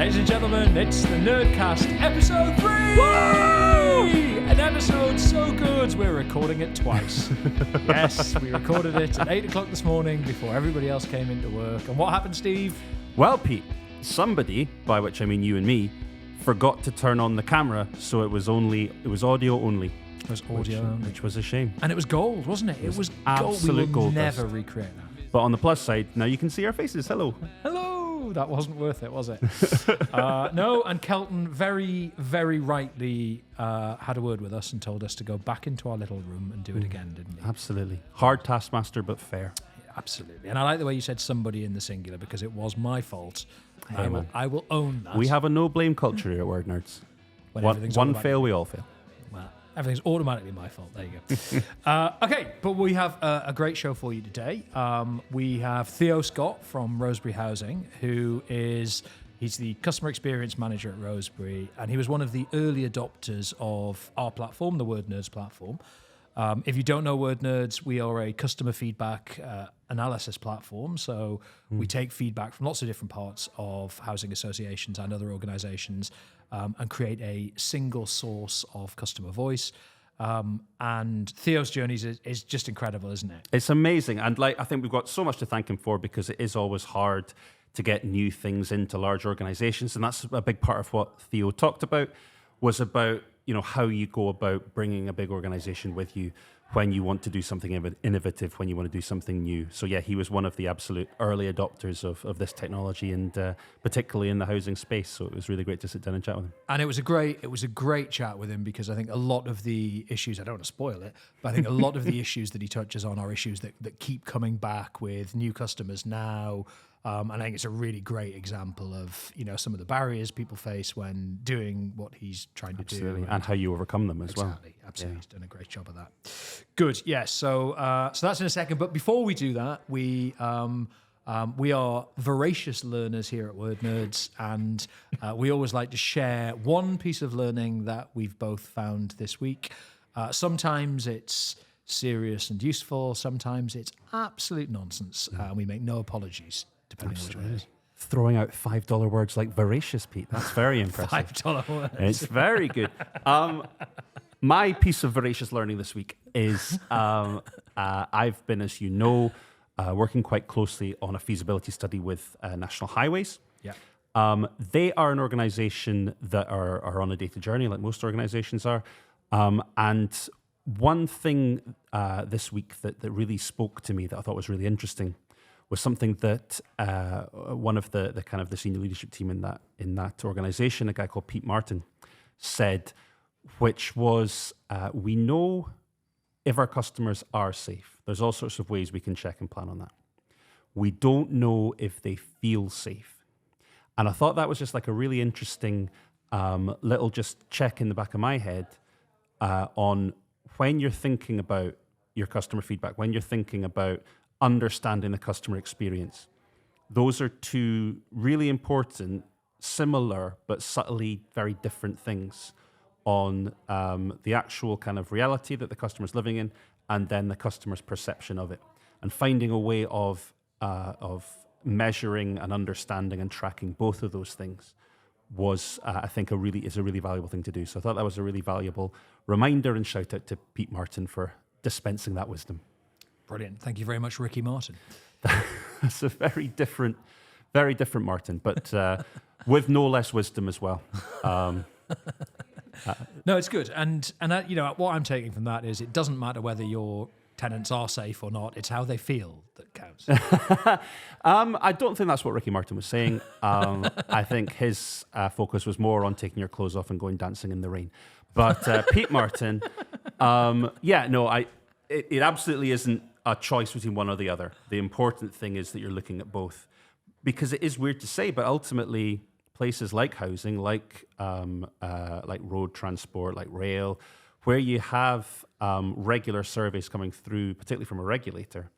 Ladies and gentlemen, it's the Nerdcast, episode 3! Woo! An episode so good, we're recording it twice. Yes, we recorded it at 8 o'clock this morning before everybody else came into work. And what happened, Steve? Well, Pete, somebody, by which I mean you and me, forgot to turn on the camera, so it was audio only. It was audio only. Which was a shame. And it was gold, wasn't it? It was absolute gold. We will gold never dust. recreate that. But on the plus side, now you can see our faces. Hello. Hello! That wasn't worth it, was it? No, and Kelton very, very rightly had a word with us and told us to go back into our little room and do it again, didn't he? Absolutely. Hard taskmaster, but fair. Yeah, absolutely. And I like the way you said somebody in the singular because it was my fault. I will own that. We have a no-blame culture here at Word Nerds. One fail, we all fail. Well, everything's automatically my fault. There you go. Okay, but we have a great show for you today. We have Theo Scott from Rosebery Housing, he's the customer experience manager at Rosebery, and he was one of the early adopters of our platform, the Word Nerds platform. If you don't know Word Nerds, we are a customer feedback analysis platform. So we take feedback from lots of different parts of housing associations and other organizations and create a single source of customer voice. And Theo's journey is just incredible, isn't it? It's amazing. And I think we've got so much to thank him for because it is always hard to get new things into large organizations. And that's a big part of what Theo talked about, was about how you go about bringing a big organization with you when you want to do something innovative, when you want to do something new. So yeah, he was one of the absolute early adopters of this technology, and particularly in the housing space. So it was really great to sit down and chat with him. And it was a great chat with him because I think a lot of the issues, I don't want to spoil it, but I think a lot of the issues that he touches on are issues that keep coming back with new customers now. And I think it's a really great example of some of the barriers people face when doing what he's trying to do, and how you overcome them as well. Absolutely, he's done a great job of that. Good, yes. So that's in a second. But before we do that, we are voracious learners here at Word Nerds, and we always like to share one piece of learning that we've both found this week. Sometimes it's serious and useful. Sometimes it's absolute nonsense. We make no apologies. Depending on which one it is. Throwing out $5 words like voracious, Pete. That's very impressive. $5 words. It's very good. My piece of voracious learning this week is I've been, as you know, working quite closely on a feasibility study with National Highways. Yeah. They are an organization that are on a data journey, like most organizations are. And one thing this week that really spoke to me that I thought was really interesting was something that one of the kind of the senior leadership team in that organization, a guy called Pete Martin, said, which was, we know if our customers are safe. There's all sorts of ways we can check and plan on that. We don't know if they feel safe. And I thought that was just like a really interesting little just check in the back of my head on when you're thinking about your customer feedback, when you're thinking about understanding the customer experience. Those are two really important, similar, but subtly very different things on the actual kind of reality that the customer's living in, and then the customer's perception of it. And finding a way of measuring and understanding and tracking both of those things was, I think, is a really valuable thing to do. So I thought that was a really valuable reminder, and shout out to Pete Martin for dispensing that wisdom. Brilliant. Thank you very much, Ricky Martin. That's a very different Martin, but with no less wisdom as well. No, it's good. And what I'm taking from that is it doesn't matter whether your tenants are safe or not. It's how they feel that counts. I don't think that's what Ricky Martin was saying. I think his focus was more on taking your clothes off and going dancing in the rain. But Pete Martin, it absolutely isn't a choice between one or the other. The important thing is that you're looking at both, because it is weird to say, but ultimately places like housing, like road transport, like rail, where you have regular surveys coming through, particularly from a regulator,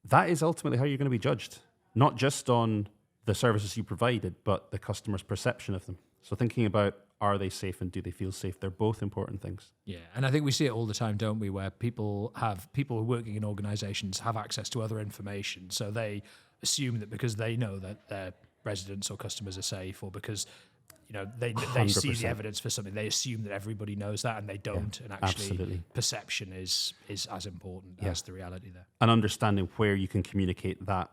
that is ultimately how you're going to be judged, not just on the services you provided, but the customer's perception of them. So thinking about, are they safe and do they feel safe? They're both important things. Yeah, and I think we see it all the time, don't we, where people who are working in organizations have access to other information. So they assume that because they know that their residents or customers are safe, or because they see the 100%. evidence for something, they assume that everybody knows that, and they don't. And actually, absolutely. perception is as important as the reality there. And understanding where you can communicate that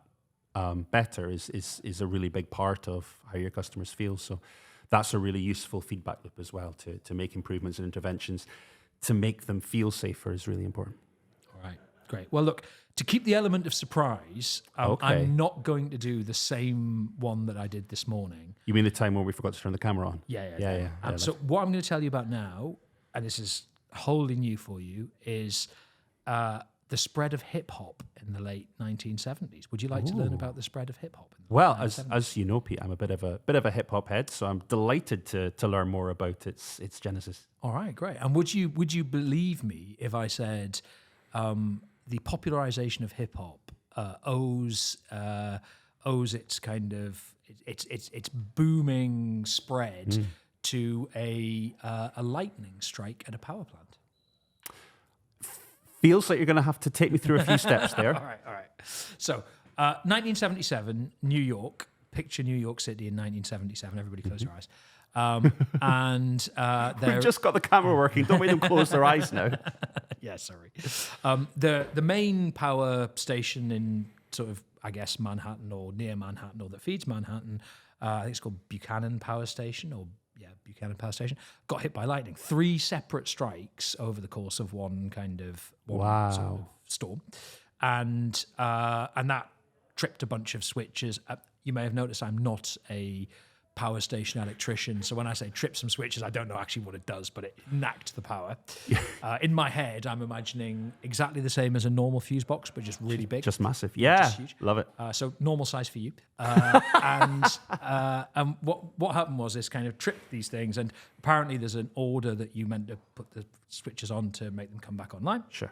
better is a really big part of how your customers feel. So that's a really useful feedback loop as well to make improvements and interventions to make them feel safer is really important. All right, great. Well, look, to keep the element of surprise, I'm not going to do the same one that I did this morning. You mean the time when we forgot to turn the camera on? Yeah. So what I'm going to tell you about now, and this is wholly new for you, is the spread of hip hop in the late 1970s. Would you like to learn about the spread of hip hop? Well, as you know, Pete, I'm a bit of a hip hop head, so I'm delighted to learn more about its genesis. All right, great. And would you believe me if I said the popularization of hip hop owes its kind of its booming spread to a lightning strike at a power plant? Feels like you're going to have to take me through a few steps there. All right. So, 1977, New York. Picture New York City in 1977. Everybody close your eyes. We've just got the camera working. Don't make them close their eyes now. Yeah, sorry. The main power station in sort of, I guess, Manhattan or near Manhattan, or that feeds Manhattan, I think it's called Buchanan Power Station, got hit by lightning. 3 separate strikes over the course of one sort of storm, and that tripped a bunch of switches. You may have noticed I'm not a power station electrician, so when I say trip some switches, I don't know actually what it does, but it knacked the power. In my head, I'm imagining exactly the same as a normal fuse box, but just really big. Just massive. Yeah, just huge. Love it. So normal size for you. And what happened was this kind of tripped these things, and apparently there's an order that you meant to put the switches on to make them come back online. Sure.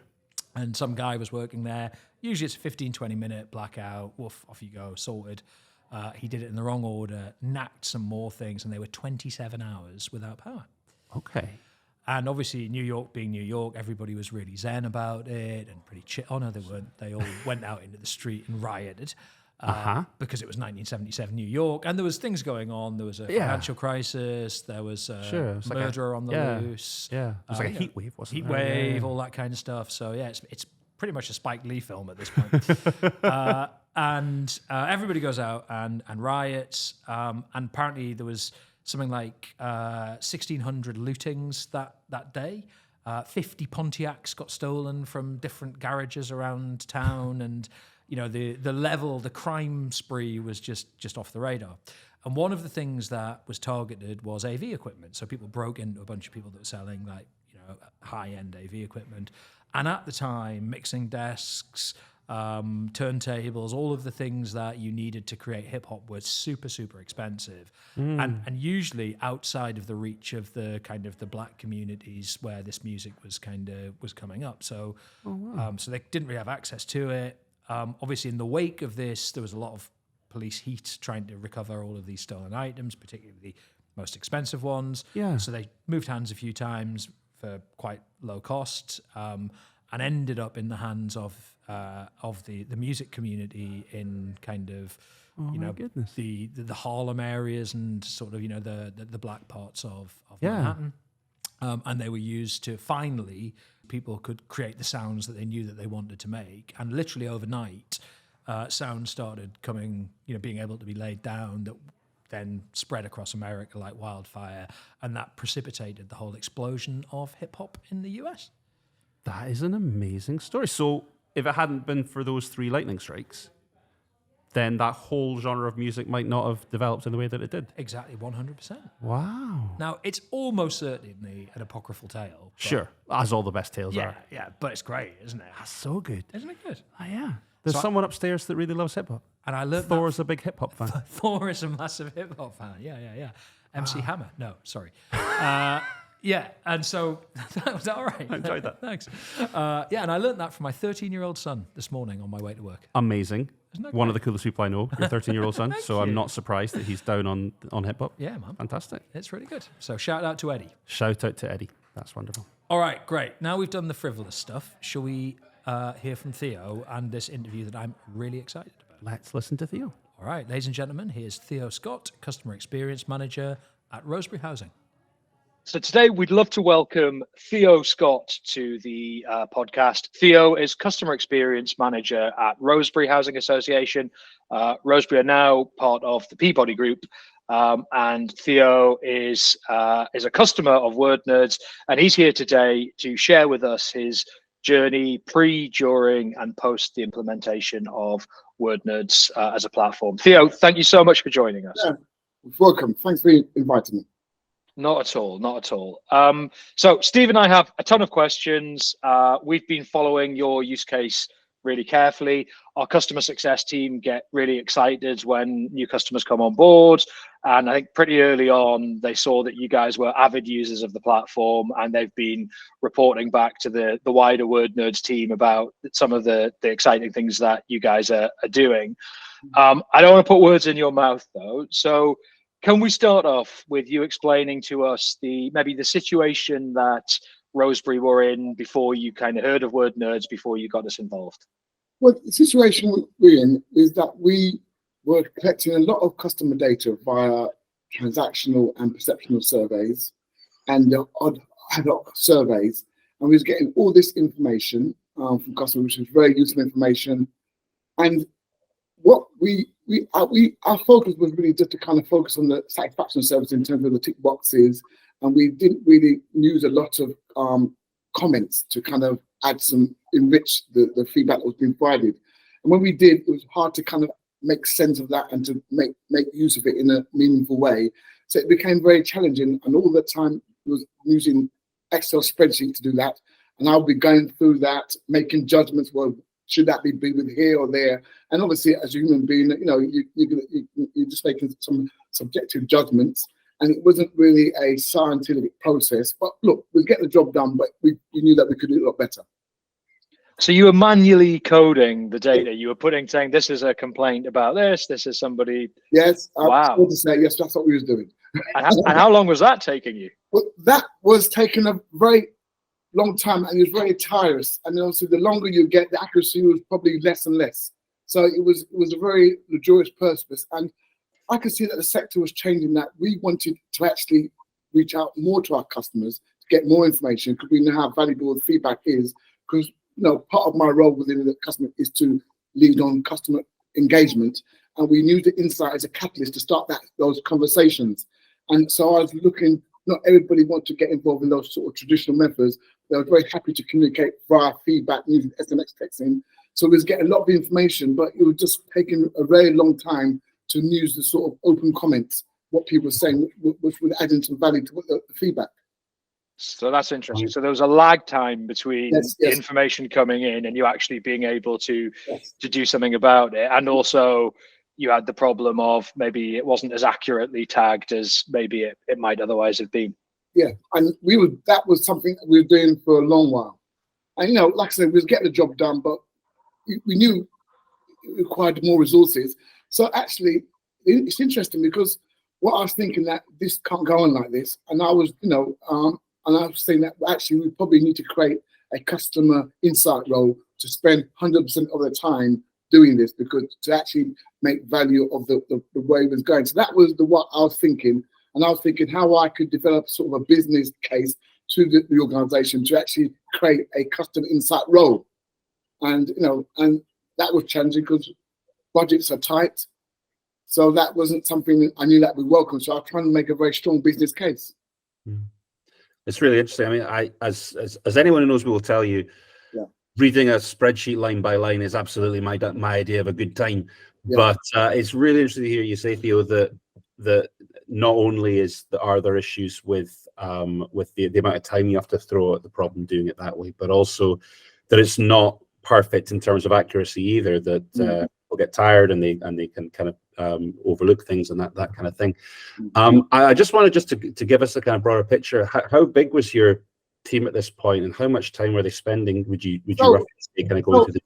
And some guy was working there. Usually it's a 15, 20-minute blackout. Woof, off you go, sorted. He did it in the wrong order, knacked some more things, and they were 27 hours without power. Okay. And obviously, New York being New York, everybody was really zen about it and pretty chill. Oh, no, they weren't. They all went out into the street and rioted because it was 1977 New York. And there was things going on. There was a financial crisis. There was a murderer on the loose. Yeah, it was like a heat wave, wasn't it? Heat wave, all that kind of stuff. So, yeah, it's pretty much a Spike Lee film at this point. And everybody goes out and riots. And apparently there was something like 1,600 lootings that day. 50 Pontiacs got stolen from different garages around town. And, the crime spree was just off the radar. And one of the things that was targeted was AV equipment. So people broke into a bunch of people that were selling high-end AV equipment. And at the time, mixing desks, turntables, all of the things that you needed to create hip hop were super, super expensive, and usually outside of the reach of the kind of the black communities where this music was coming up. So, so they didn't really have access to it. Obviously, in the wake of this, there was a lot of police heat trying to recover all of these stolen items, particularly the most expensive ones. Yeah. So they moved hands a few times for quite low cost, and ended up in the hands of the music community in kind of the Harlem areas and sort of the black parts of Manhattan, and they were used to finally people could create the sounds that they knew that they wanted to make, and literally overnight sound started coming, being able to be laid down that then spread across America like wildfire, and that precipitated the whole explosion of hip hop in the US. That is an amazing story. So if it hadn't been for those 3 lightning strikes, then that whole genre of music might not have developed in the way that it did. Exactly, 100%. Wow. Now, it's almost certainly an apocryphal tale. Sure, as all the best tales are. Yeah, but it's great, isn't it? That's so good. Isn't it good? Oh, yeah. There's someone upstairs that really loves hip-hop. And I learned Thor's a big hip-hop fan. Thor is a massive hip-hop fan. Yeah. MC Hammer. No, sorry. Yeah, and so that was all right. I enjoyed that. Thanks. And I learned that from my 13-year-old son this morning on my way to work. Amazing. One of the coolest people I know, your 13-year-old son. So I'm not surprised that he's down on hip-hop. Yeah, man. Fantastic. It's really good. So shout out to Eddie. Shout out to Eddie. That's wonderful. All right, great. Now we've done the frivolous stuff. Shall we hear from Theo and this interview that I'm really excited about? Let's listen to Theo. All right, ladies and gentlemen, here's Theo Scott, Customer Experience Manager at Rosebery Housing. So today we'd love to welcome Theo Scott to the podcast. Theo is Customer Experience Manager at Rosebery Housing Association. Rosebery are now part of the Peabody Group, and Theo is a customer of Word Nerds, and he's here today to share with us his journey pre, during, and post the implementation of Word Nerds as a platform. Theo, thank you so much for joining us. Yeah, welcome. Thanks for inviting me. Not at all, not at all. So Steve and I have a ton of questions. We've been following your use case really carefully. Our customer success team get really excited when new customers come on board. And I think pretty early on, they saw that you guys were avid users of the platform, and they've been reporting back to the wider Word Nerds team about some of the exciting things that you guys are doing. I don't want to put words in your mouth though. So can we start off with you explaining to us maybe the situation that Rosebery were in before you kind of heard of Word Nerds, before you got us involved? Well, the situation we're in is that we were collecting a lot of customer data via transactional and perceptional surveys and the odd ad hoc surveys. And we was getting all this information from customers, which was very useful information. And what our focus was really just to kind of focus on the satisfaction service in terms of the tick boxes, and we didn't really use a lot of comments to kind of enrich the feedback that was being provided. And when we did, it was hard to kind of make sense of that and to make use of it in a meaningful way. So it became very challenging, and all the time was using Excel spreadsheet to do that. And I'll be going through that, making judgments. Well, should that be with here or there? And obviously, as a human being, you're just making some subjective judgments, and it wasn't really a scientific process. But look, we get the job done, but we knew that we could do it a lot better. So you were manually coding the data. You were saying this is a complaint about this. This is somebody. Yes. Wow. To say, yes, that's what we was doing. And how long was that taking you? Well, that was taking a very long time, and it was very tireless. And also, the longer you get, the accuracy was probably less and less. So it was a very laborious purpose. And I could see that the sector was changing, that we wanted to actually reach out more to our customers to get more information, because we know how valuable the feedback is. Because part of my role within the customer is to lead on customer engagement, and we knew the insight as a catalyst to start those conversations. And so I was looking. Not everybody wants to get involved in those sort of traditional methods. They were very happy to communicate via feedback using SMS texting. So we was getting a lot of information, but it was just taking a very long time to use the sort of open comments, what people were saying, which would add into value to the feedback. So that's interesting. So there was a lag time between Yes. the information coming in and you actually being able to do something about it. And also you had the problem of maybe it wasn't as accurately tagged as maybe it might otherwise have been. Yeah, and that was something that we were doing for a long while. And like I said, we was getting the job done, but we knew it required more resources. So actually, it's interesting because what I was thinking, that this can't go on like this, and I was, and I was saying that actually we probably need to create a customer insight role to spend 100% of the time doing this, because to actually make value of the way it was going. So that was what I was thinking. And I was thinking how I could develop sort of a business case to the organization to actually create a customer insight role. And, and that was challenging because budgets are tight. So that wasn't something I knew that we welcome. So I was trying to make a very strong business case. It's really interesting. I mean, as anyone who knows me will tell you, reading a spreadsheet line by line is absolutely my idea of a good time. Yeah. But it's really interesting to hear you say, Theo, that not only are there issues with the amount of time you have to throw at the problem doing it that way, but also that it's not perfect in terms of accuracy either. That people get tired and they can kind of overlook things and that kind of thing. I just wanted to give us a kind of broader picture. How big was your team at this point, and how much time were they spending? Would you roughly say, kind of going through the?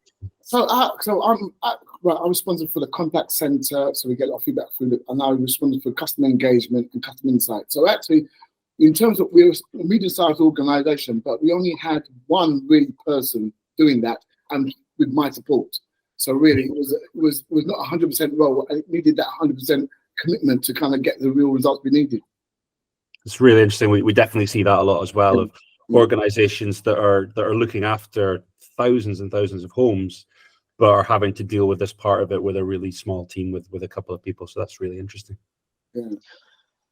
I'm responsible for the contact center, so we get a lot of feedback through it, and I'm responsible for customer engagement and customer insight. So actually, in terms of, we're a medium-sized organization, but we only had one really person doing that, and with my support. So really, it was not 100% role, and it needed that 100% commitment to kind of get the real results we needed. It's really interesting. We definitely see that a lot as well, of organizations that are looking after thousands and thousands of homes, but are having to deal with this part of it with a really small team with a couple of people. So that's really interesting. Yeah.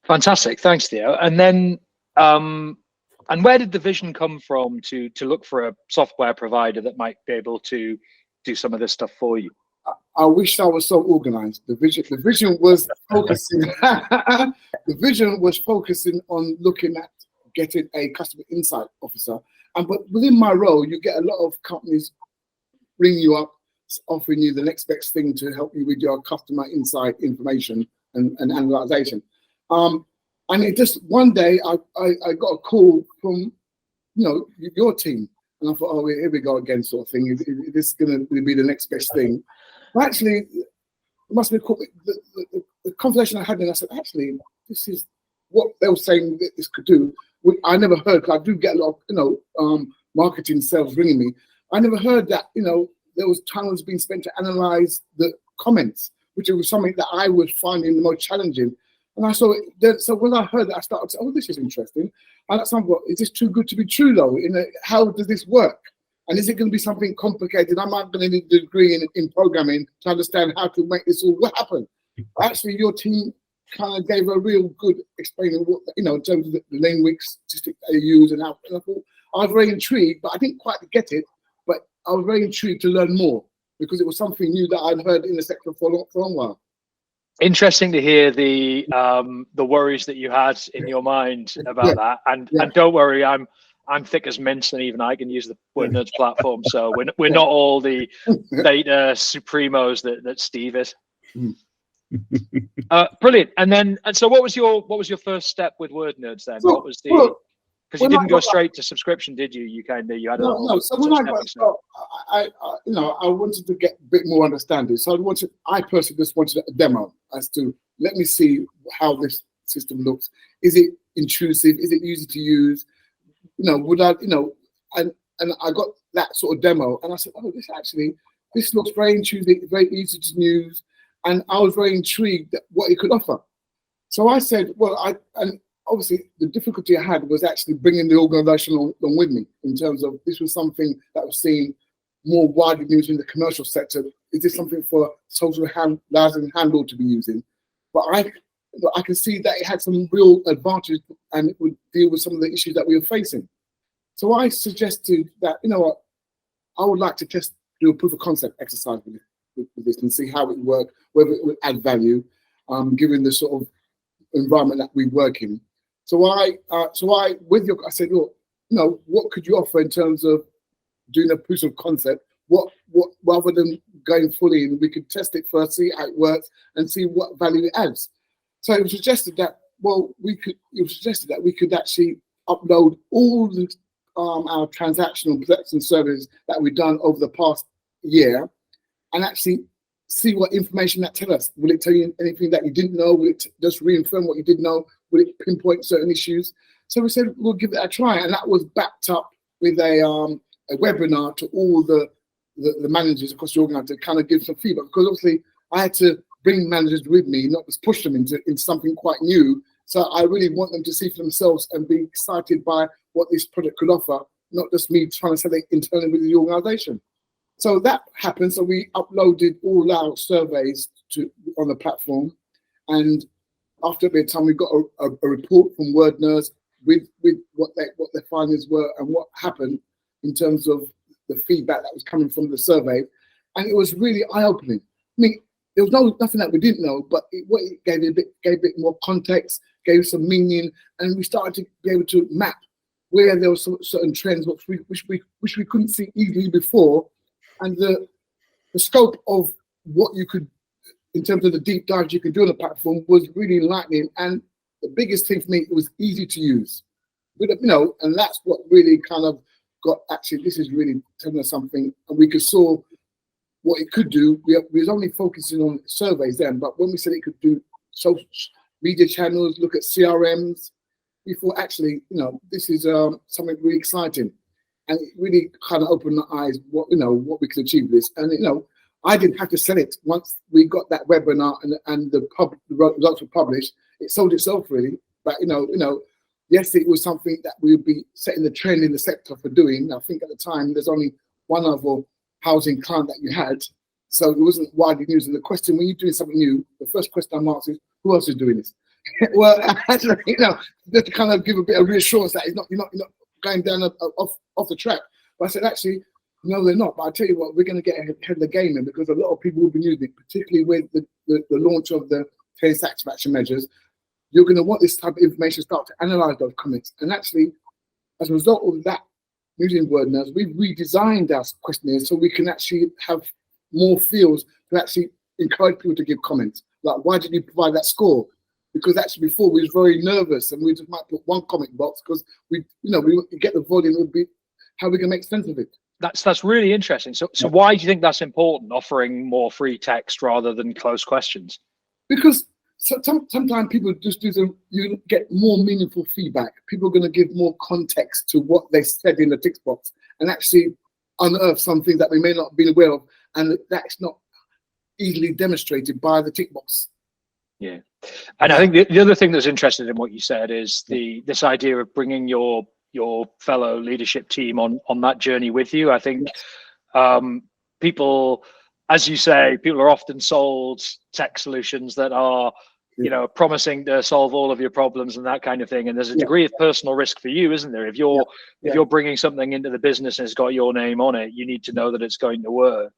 Fantastic. Thanks, Theo. And then, and where did the vision come from to look for a software provider that might be able to do some of this stuff for you? I wish I was so organized. The vision was focusing. The vision was focusing on looking at getting a customer insight officer. But within my role, you get a lot of companies ring you up, offering you the next best thing to help you with your customer insight information and analyzation. And it just one day I got a call from your team, and I thought, oh, here we go again, sort of thing. Is this going to be the next best thing? But actually, it must be called the conversation I had, and I said, actually, this is what they were saying that this could do. I never heard, because I do get a lot of marketing sales ringing me. I never heard that there was time being spent to analyze the comments, which was something that I was finding the most challenging. And I saw it. So when I heard that, I started to say, oh, this is interesting. And at some point, is this too good to be true, though? How does this work? And is it going to be something complicated? I'm not going to need a degree in programming to understand how to make this all happen. Actually, your team kind of gave a real good explaining what, in terms of the name week statistic they use and how. And I thought, I was very intrigued, but I didn't quite get it. But I was very intrigued to learn more, because it was something new that I'd heard in the sector for a long while. Interesting to hear the worries that you had in your mind about that, and don't worry, I'm thick as mince, and even I can use the Word Nerds platform. So we're not all the beta supremos that Steve is. Brilliant. And so what was your first step with Word Nerds then? What was the because you didn't go straight to subscription, did you? You had no. So when I got started, I wanted to get a bit more understanding. So I personally just wanted a demo as to let me see how this system looks. Is it intrusive? Is it easy to use? Would I, and I got that sort of demo, and I said, oh, this looks very intuitive, very easy to use, and I was very intrigued at what it could offer. So I said, and obviously the difficulty I had was actually bringing the organisation along with me, in terms of this was something that was seen more widely used in the commercial sector. Is this something for social housing handled to be using? But I can see that it had some real advantage, and it would deal with some of the issues that we were facing. So I suggested that, I would like to just do a proof of concept exercise with this and see how it would work, whether it would add value, given the sort of environment that we work in. So I said, look, what could you offer in terms of doing a proof of concept? What rather than going fully in, we could test it first, see how it works, and see what value it adds. So it was suggested that we could actually upload all the our transactional protection surveys that we've done over the past year, and actually see what information that tells us. Will it tell you anything that you didn't know? Will it just reaffirm what you did know? Will it pinpoint certain issues? So we said we'll give it a try, and that was backed up with a webinar to all the managers across the organisation to kind of give some feedback, because obviously I had to bring managers with me, not just push them into something quite new. So I really want them to see for themselves and be excited by what this product could offer, not just me trying to sell it internally with the organisation. So that happened. So we uploaded all our surveys on the platform, and after a bit of time, we got a report from Word Nerds with what their findings were and what happened in terms of the feedback that was coming from the survey, and it was really eye-opening. I mean, there was nothing that we didn't know, but it gave a bit more context, gave some meaning, and we started to be able to map where there were some certain trends which we couldn't see easily before, and the scope of what you could, in terms of the deep dives you could do on the platform, was really enlightening. And the biggest thing for me, it was easy to use, and that's what really kind of got, actually, this is really telling us something, and we saw what it could do. We was only focusing on surveys then, but when we said it could do social media channels, look at CRMs, we thought, actually, this is something really exciting, and it really kind of opened the eyes what we could achieve with this. And I didn't have to sell it once we got that webinar and the results were published. It sold itself really. But yes, it was something that we would be setting the trend in the sector for doing. I think at the time there's only one other housing client that you had, so it wasn't widely used. And the question when you're doing something new, the first question I'm asking is, who else is doing this? Well, actually, just to kind of give a bit of reassurance that you're not going down off the track. But I said, actually, no, they're not. But I tell you what, we're going to get ahead of the game, because a lot of people will be using it, particularly with the launch of the tail satisfaction measures. You're going to want this type of information to start to analyze those comments. And actually, as a result of that using word nerds, we've redesigned our questionnaires so we can actually have more fields to actually encourage people to give comments. Like, why did you provide that score? Because actually before we was very nervous and we just might put one comment box because we get the volume. It would be how we can make sense of it. That's really interesting. So why do you think that's important, offering more free text rather than closed questions? Because sometimes people just you get more meaningful feedback. People are going to give more context to what they said in the tick box and actually unearth something that we may not have been aware of, and that's not easily demonstrated by the tick box. Yeah. And I think the other thing that's interesting in what you said is this idea of bringing your fellow leadership team on that journey with you. I think people, as you say, people are often sold tech solutions that are, promising to solve all of your problems and that kind of thing. And there's a degree of personal risk for you, isn't there? If you're bringing something into the business and it's got your name on it, you need to know that it's going to work.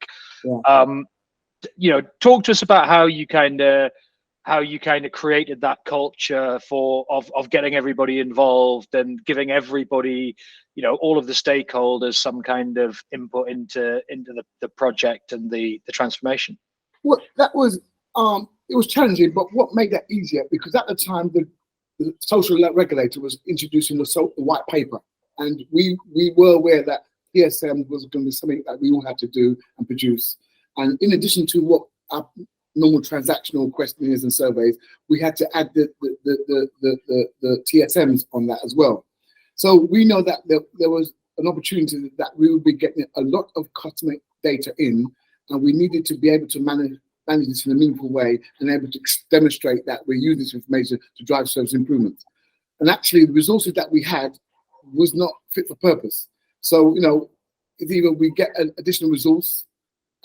Yeah. Talk to us about how you kind of created that culture of getting everybody involved and giving everybody, all of the stakeholders some kind of input into the project and the transformation. Well, that was it was challenging, but what made that easier, because at the time the social regulator was introducing the white paper, and we were aware that TSM was going to be something that we all had to do and produce. And in addition to what our normal transactional questionnaires and surveys, we had to add the TSMs on that as well. So we know that there was an opportunity that we would be getting a lot of customer data in, and we needed to be able to manage this in a meaningful way and able to demonstrate that we're using this information to drive service improvements. And actually, the resources that we had was not fit for purpose. So, it's either we get an additional resource,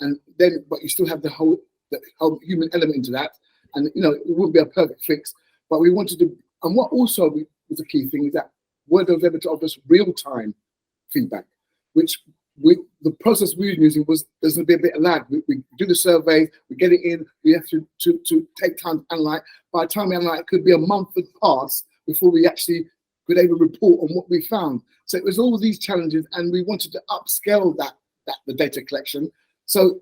but you still have the whole human element into that, and it wouldn't be a perfect fix. But we wanted to, and what also was a key thing is that Word was able to offer us real-time feedback, which the process we were using was there's going to be a bit of lag. We do the survey, we get it in, we have to take time to analyze. By the time we analyze, it could be a month had passed before we actually could able to report on what we found. So it was all these challenges, and we wanted to upscale the data collection. So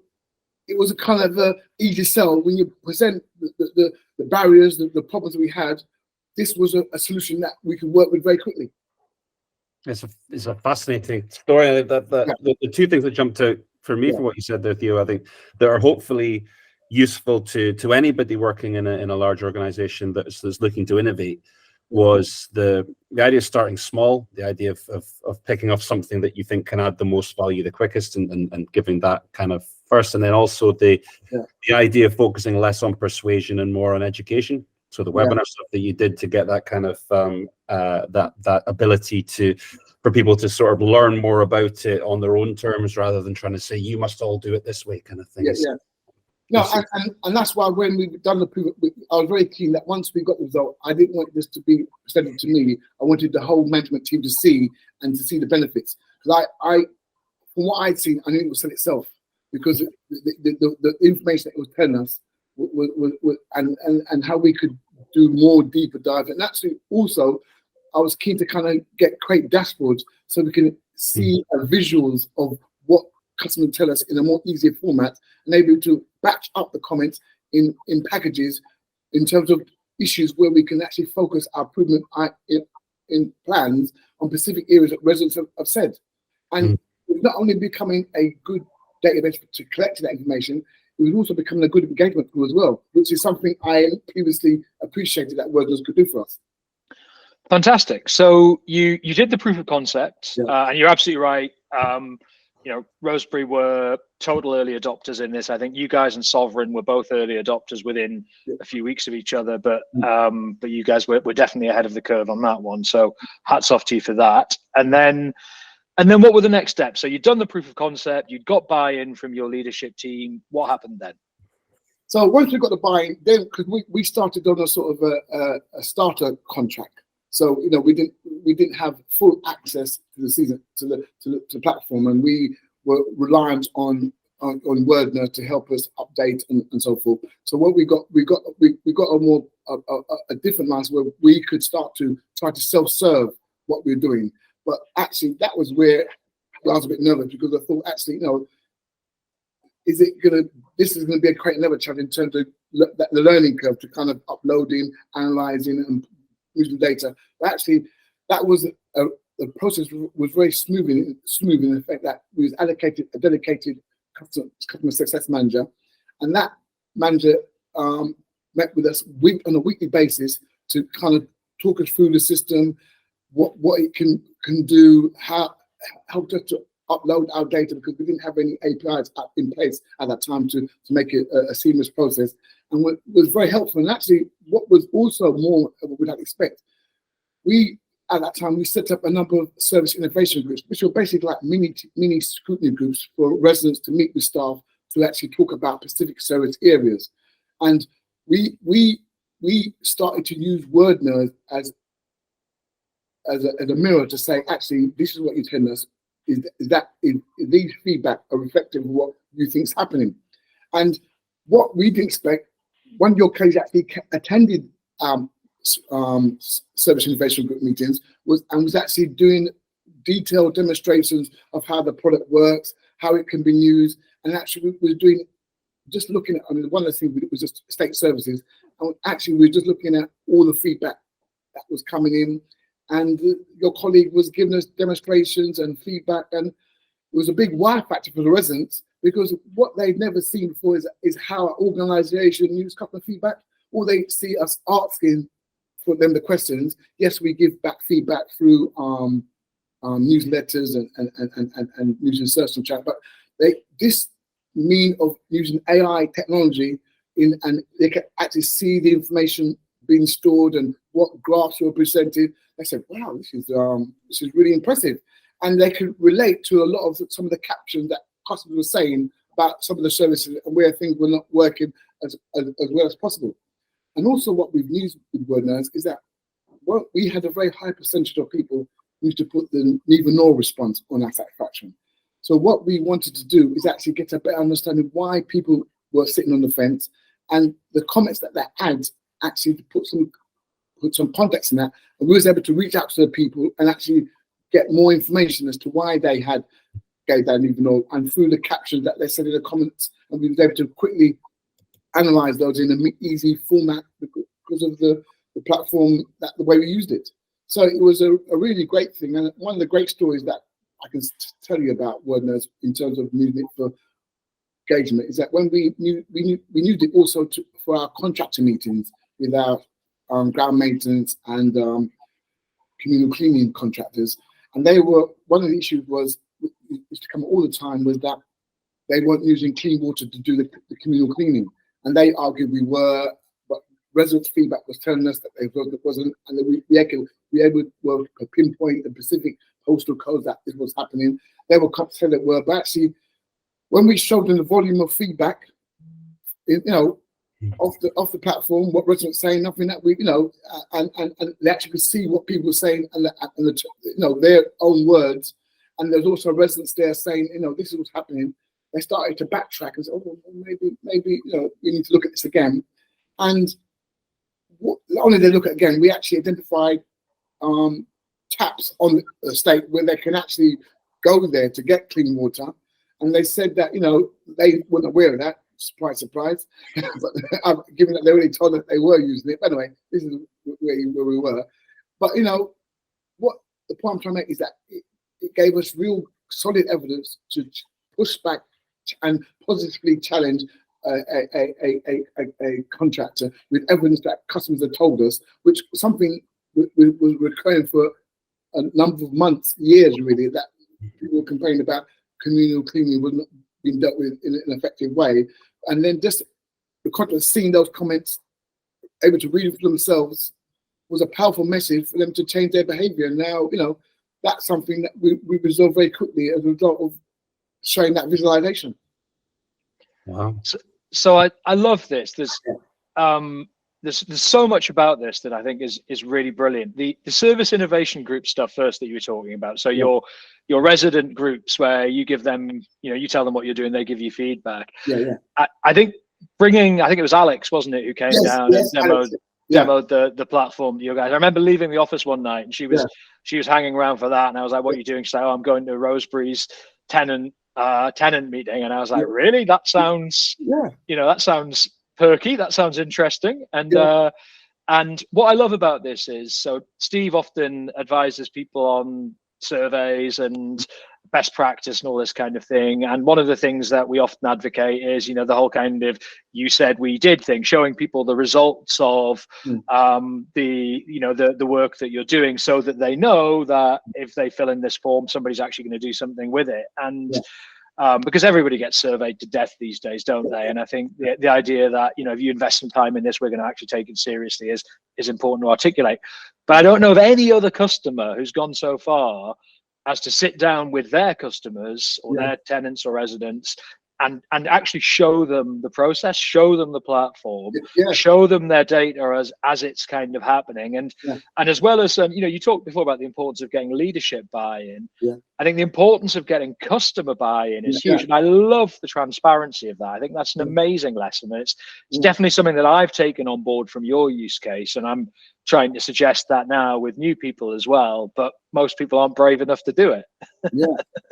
it was a kind of a easy sell when you present the barriers, the problems that we had. This was a solution that we could work with very quickly. It's a fascinating story. The two things that jumped out for me from what you said there, Theo, I think that are hopefully useful to anybody working in a large organization that's looking to innovate was the idea of starting small, the idea of picking off something that you think can add the most value the quickest and giving that kind of first, and then also the idea of focusing less on persuasion and more on education. So the webinar stuff that you did to get that kind of that ability for people to sort of learn more about it on their own terms rather than trying to say you must all do it this way kind of thing. No, and that's why when we've done the proof, I was very keen that once we got the result, I didn't want this to be presented to me. I wanted the whole management team to see the benefits. Because from what I'd seen, I knew it would sell itself, because the information that it was telling us and how we could do more deeper dive. And actually also, I was keen to kind of create dashboards so we can see visuals of what customers tell us in a more easier format, and able to batch up the comments in packages in terms of issues where we can actually focus our improvement in plans on specific areas that residents have said. And it's not only becoming a good database to collect that information, it was also becoming a good engagement tool as well, which is something I previously appreciated that Wordless could do for us. Fantastic. So you did the proof of concept, and you're absolutely right. Rosebery were total early adopters in this. I think you guys and Sovereign were both early adopters within a few weeks of each other, but you guys were definitely ahead of the curve on that one. So hats off to you for that. And then what were the next steps? So you'd done the proof of concept, you'd got buy-in from your leadership team. What happened then? So once we got the buy-in, then because we started on a sort of a starter contract. So we didn't have full access to the season to the platform, and we were reliant on WordNerd to help us update and so forth. So what we got a different license where we could start to try to self-serve what we were doing. But actually, that was where I was a bit nervous, because I thought, actually, this is gonna be quite another challenge in terms of the learning curve to kind of uploading, analyzing, and using data. But actually, that was the process was very smooth in the fact that we was allocated a dedicated customer success manager, and that manager met with us on a weekly basis to kind of talk us through the system, what it can do, how helped us to upload our data, because we didn't have any APIs in place at that time to make it a seamless process, and was very helpful. And actually, what was also more what we'd expect, at that time we set up a number of service innovation groups, which were basically like mini scrutiny groups for residents to meet with staff to actually talk about specific service areas. And we started to use WordNerd as a mirror to say, actually, this is what you're telling us. Is these feedback are reflective of what you think is happening? And what we didn't expect, one of your colleagues actually attended service innovation group meetings was actually doing detailed demonstrations of how the product works, how it can be used, and actually we were doing just looking at. I mean, one of the things was just state services, and actually we were just looking at all the feedback that was coming in. And your colleague was giving us demonstrations and feedback, and it was a big wow factor for the residents, because what they've never seen before is how an organisation uses customer feedback. Or they see us asking for them the questions. Yes, we give back feedback through newsletters and news insertion chat, but this mean of using AI technology and they can actually see the information being stored and what graphs were presented. They said, wow, this is really impressive. And they could relate to a lot of some of the captions that customers were saying about some of the services and where things were not working as well as possible. And also what we've used with WordNerd is that we had a very high percentage of people who used to put the neither nor response on our satisfaction. So what we wanted to do is actually get a better understanding why people were sitting on the fence, and the comments that had actually put some context in that, and we was able to reach out to the people and actually get more information as to why they had gave that neither nor, and through the captions that they said in the comments, and we was able to quickly analyze those in an easy format because of the platform, that the way we used it. So it was a really great thing. And one of the great stories that I can tell you about WordNerd in terms of using it for engagement is that when we used it also for our contractor meetings with our ground maintenance and communal cleaning contractors. And they were, one of the issues was, used to come all the time, was that they weren't using clean water to do the communal cleaning. And they argued we were, but residents' feedback was telling us that they wasn't, and that we able to pinpoint the specific postal codes that this was happening. They were saying that were, but actually, when we showed them the volume of feedback, off the platform, what residents saying, nothing that we, and they actually could see what people were saying and their own words. And there's also residents there saying, this is what's happening. They started to backtrack and say, oh, well, maybe, we need to look at this again. And not only they look at it again, we actually identified taps on the estate where they can actually go there to get clean water. And they said that, they weren't aware of that. Surprise, surprise. But given that they already told us they were using it. But anyway, this is where we were. But, what the point I'm trying to make is that it gave us real solid evidence to push back and positively challenge a contractor with evidence that customers had told us, which something was recurring for a number of months, years really, that people were complaining about communal cleaning was not being dealt with in an effective way. And then just the content of seeing those comments, able to read for themselves, was a powerful message for them to change their behavior. And now, that's something that we resolved very quickly as a result of showing that visualization. Wow. So I love this. There's so much about this that I think is really brilliant. The service innovation group stuff first that you were talking about. So your resident groups where you give them, you tell them what you're doing, they give you feedback. Yeah. I think it was Alex, wasn't it, who came down and demoed the platform to you guys. I remember leaving the office one night and she was hanging around for that, and I was like, "What are you doing?" She's like, "Oh, I'm going to Rosebery's tenant meeting," and I was like, "Really? That sounds that sounds perky. That sounds interesting." And what I love about this is, so Steve often advises people on surveys and best practice and all this kind of thing. And one of the things that we often advocate is, the whole kind of "you said we did" thing, showing people the results of the work that you're doing, so that they know that if they fill in this form, somebody's actually going to do something with it. And because everybody gets surveyed to death these days, don't they? And I think the idea that, if you invest some time in this, we're going to actually take it seriously is important to articulate. But I don't know of any other customer who's gone so far as to sit down with their customers or their tenants or residents and actually show them the process, show them the platform, show them their data as it's kind of happening. And as well as, you talked before about the importance of getting leadership buy-in. I think the importance of getting customer buy-in is huge. And I love the transparency of that. I think that's an amazing lesson. And it's definitely something that I've taken on board from your use case. And I'm trying to suggest that now with new people as well, but most people aren't brave enough to do it.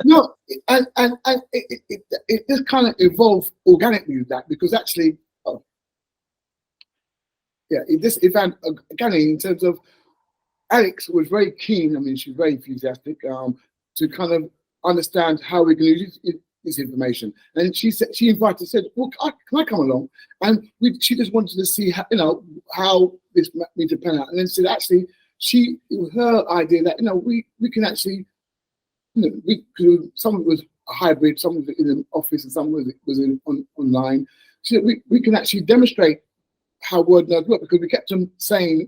No, and it just kind of evolved organically with that, because actually, again, in terms of Alex was very keen. I mean, she's very enthusiastic to kind of understand how we can use this information. And she said, "Well, can I come along?" And she just wanted to see how this needs to pan out. And then said, actually, it was her idea that we can actually, some was a hybrid, some was in an office, and some was online. So we can actually demonstrate how word nodes work, because we kept on saying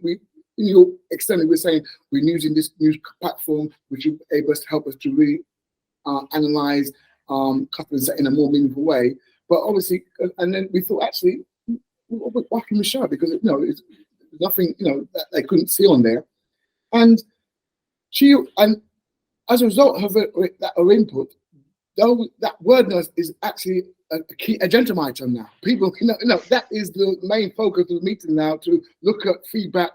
externally we're saying we're using this new platform which will able to help us to really analyze customers in a more meaningful way. But obviously, and then we thought, actually, why can we show it? Because it's nothing that they couldn't see on there. And as a result of her input, though, that word nurse is actually a key agenda item now. People, that is the main focus of the meeting now, to look at feedback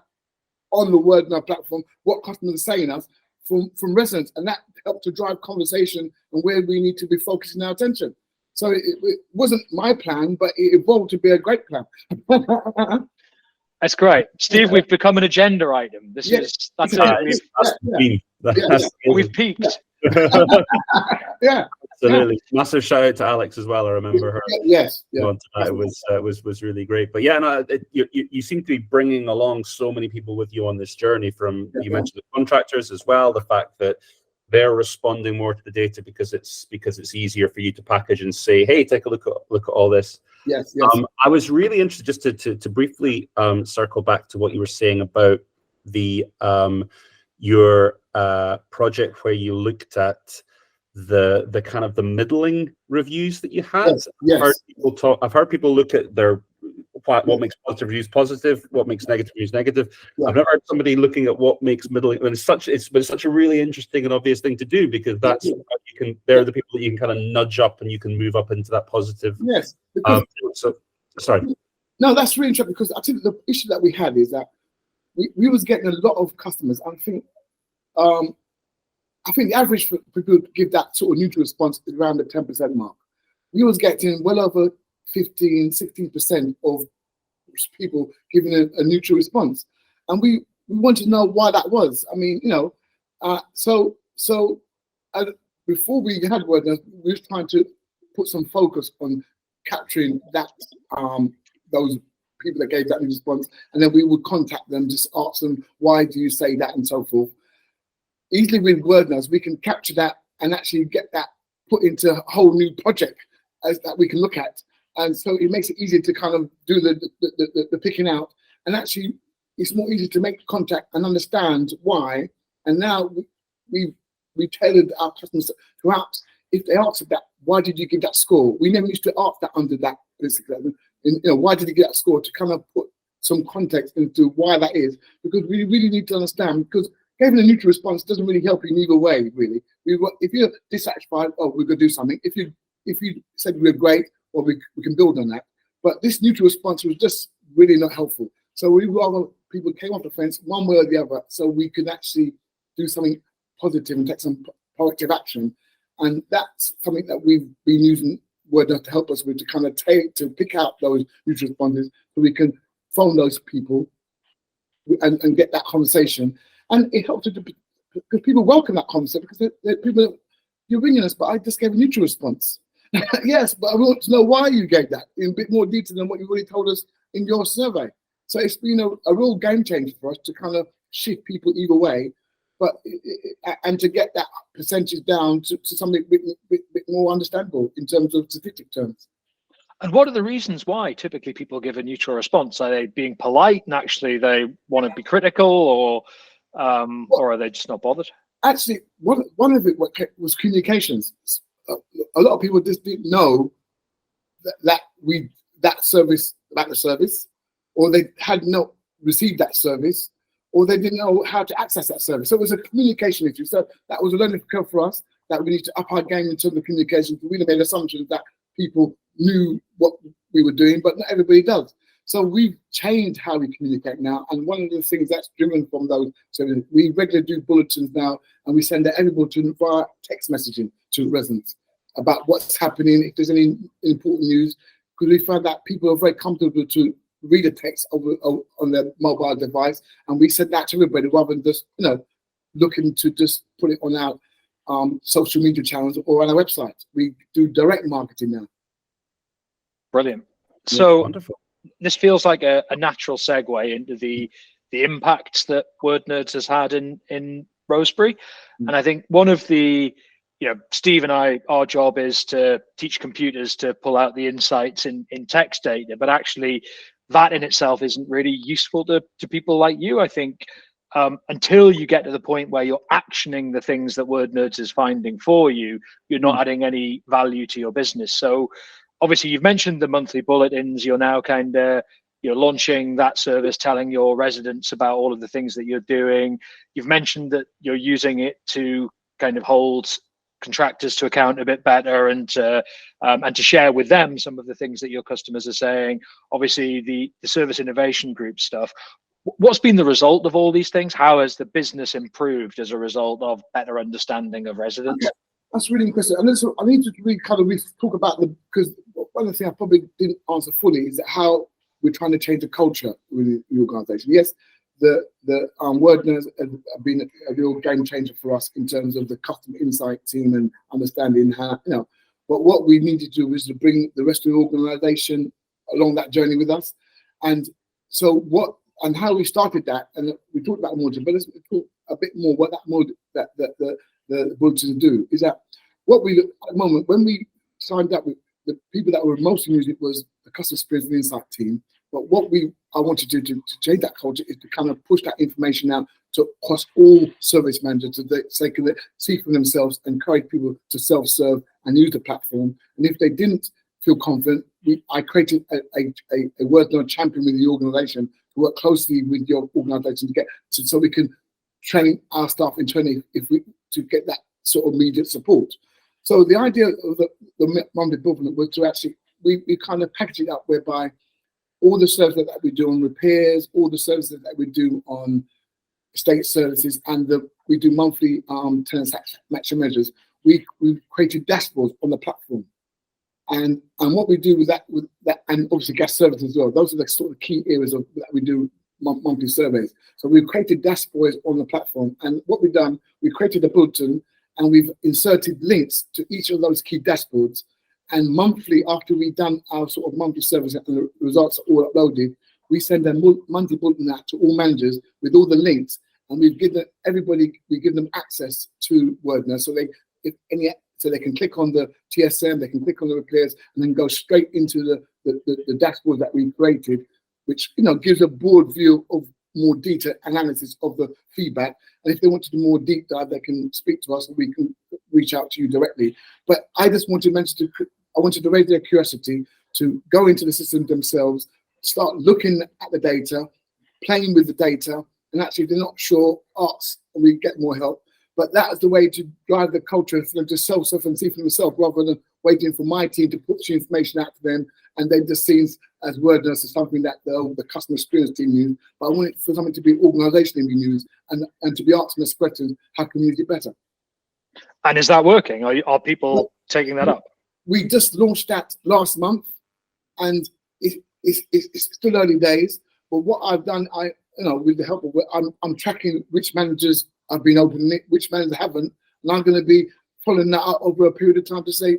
on the word nurse platform, what customers are saying us from residents, and that helped to drive conversation and where we need to be focusing our attention. So it wasn't my plan, but it evolved to be a great plan. That's great, Steve. We've become an agenda item. That's it. We've peaked. Absolutely. Massive shout out to Alex as well. I remember her. Yes. It was really great. But you seem to be bringing along so many people with you on this journey. You mentioned the contractors as well. The fact that they're responding more to the data because it's easier for you to package and say, "Hey, take a look at all this." Yes. I was really interested just to briefly circle back to what you were saying about the your project where you looked at the kind of the middling reviews that you had. Yes. I've heard people look at what makes positive reviews positive, what makes negative reviews negative. I've never heard somebody looking at what makes middling. And it's such a really interesting and obvious thing to do, because that's they're the people that you can kind of nudge up and you can move up into that positive. Yes. Sorry. No, that's really interesting, because I think the issue that we had is that we was getting a lot of customers. I think the average for people to give that sort of neutral response is around the 10% mark. We was getting well over 15-16% of people giving a neutral response, and we wanted to know why that was. I mean, before we had word, we were trying to put some focus on capturing that those people that gave that response, and then we would contact them, just ask them, why do you say that, and so forth. Easily with word notes, we can capture that and actually get that put into a whole new project that we can look at. And so it makes it easier to kind of do the picking out. And actually, it's more easy to make contact and understand why. And now we tailored our customers throughout. If they ask that, why did you give that score? We never used to ask that under that. Why did you get that score? To kind of put some context into why that is, because we really need to understand. Because giving a neutral response doesn't really help in either way. Really, if you're dissatisfied, oh, we're gonna do something. If you said we're great, well, we can build on that. But this neutral response was just really not helpful. So we rather people came off the fence one way or the other, so we could actually do something positive and take some proactive action. And that's something that we've been using WordNerd to help us with, to kind of pick out those neutral responses, so we can phone those people and get that conversation. And it helps because people welcome that conversation, because people, you're ringing us, but I just gave a neutral response. Yes, but I want to know why you gave that in a bit more detail than what you've already told us in your survey. So it's been a real game changer for us to kind of shift people either way, but and to get that percentage down to something a bit more understandable in terms of statistic terms. And what are the reasons why typically people give a neutral response? Are they being polite and actually they want to be critical, or are they just not bothered? Actually, one of it was communications. A lot of people just didn't know that service, about the service, or they had not received that service, or they didn't know how to access that service. So it was a communication issue. So that was a learning curve for us, that we need to up our game in terms of communication. We made assumptions that people knew what we were doing, but not everybody does. So we've changed how we communicate now. And one of the things that's driven from those, so we regularly do bulletins now, and we send out every bulletin via text messaging to residents about what's happening, if there's any important news, because we find that people are very comfortable to read a text on their mobile device, and we send that to everybody rather than just looking to just put it on our social media channels or on our website. We do direct marketing now. Brilliant. Yeah, So wonderful. This feels like a natural segue into the impacts that WordNerd has had in Rosebery. And I think one of the, Steve and I, our job is to teach computers to pull out the insights in text data, but actually that in itself isn't really useful to people like you. I think until you get to the point where you're actioning the things that WordNerd is finding for you, you're not adding any value to your business. So obviously you've mentioned the monthly bulletins. You're now kind of launching that service, telling your residents about all of the things that you're doing. You've mentioned that you're using it to kind of hold contractors to account a bit better, and to share with them some of the things that your customers are saying. Obviously the service innovation group stuff. What's been the result of all these things? How has the business improved as a result of better understanding of residents? Okay. That's really interesting. And so I need to really kind of talk about because one of the things I probably didn't answer fully is that how we're trying to change the culture within the organisation. Yes, the WordNerd have been a real game changer for us in terms of the customer insight team and understanding how, but what we need to do is to bring the rest of the organisation along that journey with us. And so how we started that, and we talked about more, but let's talk a bit more what that mode that the bulletins do, is that what we, at the moment, when we signed up with the people that were mostly using it was the customer experience and insight team. But what I want to do to change that culture is to kind of push that information out to across all service managers so they can see for themselves and encourage people to self-serve and use the platform. And if they didn't feel confident, I created a WordNerd champion with the organisation to work closely with your organisation so we can train our staff internally to get that sort of immediate support. So the idea of the monthly bulletin was to actually, we kind of package it up whereby all the services that we do on repairs, all the services that we do on estate services, and we do monthly tenant satisfaction measures. We created dashboards on the platform. And what we do with that, and obviously gas services as well, those are the sort of key areas that we do monthly surveys. So we've created dashboards on the platform. And what we've done, we created a bulletin and we've inserted links to each of those key dashboards. And monthly, after we've done our sort of monthly service and the results are all uploaded, we send a monthly bulletin out to all managers with all the links. And we've given everybody, we give them access to WordNerd. So if so they can click on the TSM, they can click on the repairs, and then go straight into the dashboard that we created, which gives a broad view of more detailed analysis of the feedback. And if they want to do more deep dive, they can speak to us, and we can reach out to you directly. But I just want to mention, I wanted to raise their curiosity to go into the system themselves, start looking at the data, playing with the data, and actually if they're not sure, ask, and we get more help. But that is the way to drive the culture for them to self and see for themselves, rather than waiting for my team to put the information out to them, and they've just seen as word nurse as something that the customer experience team use. But I want it for something to be organizationally used, and to be asking us questions, how can we use it better? And is that working? Are people taking that up? We just launched that last month, and it's still early days. But what I've done, with the help of I'm tracking which managers have been opening it, which managers haven't, and I'm going to be following that up over a period of time to say,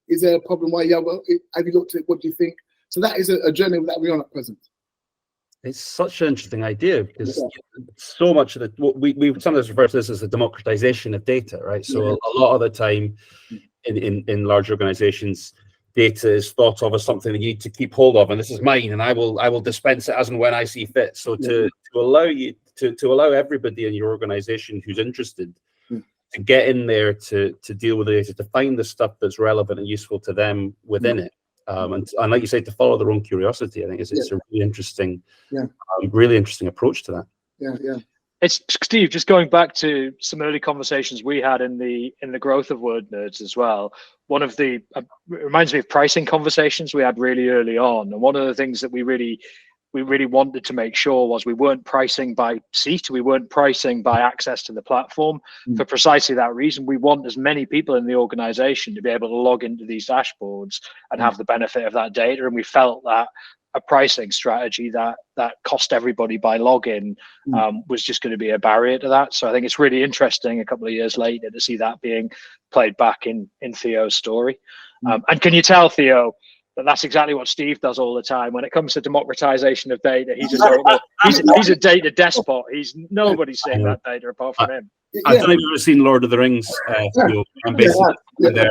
is there a problem? Why? Yeah, well, have you looked at it? What do you think? So that is a journey that we're on at present. It's such an interesting idea, because so much of we sometimes refer to this as the democratization of data, right? So a lot of the time in large organizations, data is thought of as something that you need to keep hold of, and this is mine, and I will dispense it as and when I see fit. So to allow you to allow everybody in your organization who's interested to get in there to deal with the data, to find the stuff that's relevant and useful to them within it. And like you say, to follow their own curiosity, I think it's a really interesting, approach to that. Yeah. It's Steve. Just going back to some early conversations we had in the growth of Word Nerds as well. One of the it reminds me of pricing conversations we had really early on, and one of the things that we really wanted to make sure was we weren't pricing by seat, we weren't pricing by access to the platform. For precisely that reason, we want as many people in the organization to be able to log into these dashboards and have the benefit of that data. And we felt that a pricing strategy that cost everybody by login was just going to be a barrier to that. So I think it's really interesting a couple of years later to see that being played back in Theo's story. And can you tell, Theo, that's exactly what Steve does all the time when it comes to democratization of data? He's a data despot. Nobody's seeing that data apart from him. I don't think you've ever seen Lord of the Rings. I'm basically there,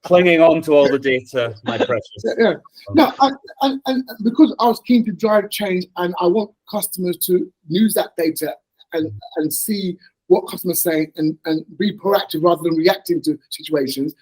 clinging on to all the data, my precious. No, and because I was keen to drive change, and I want customers to use that data and see what customers say and be proactive rather than reacting to situations.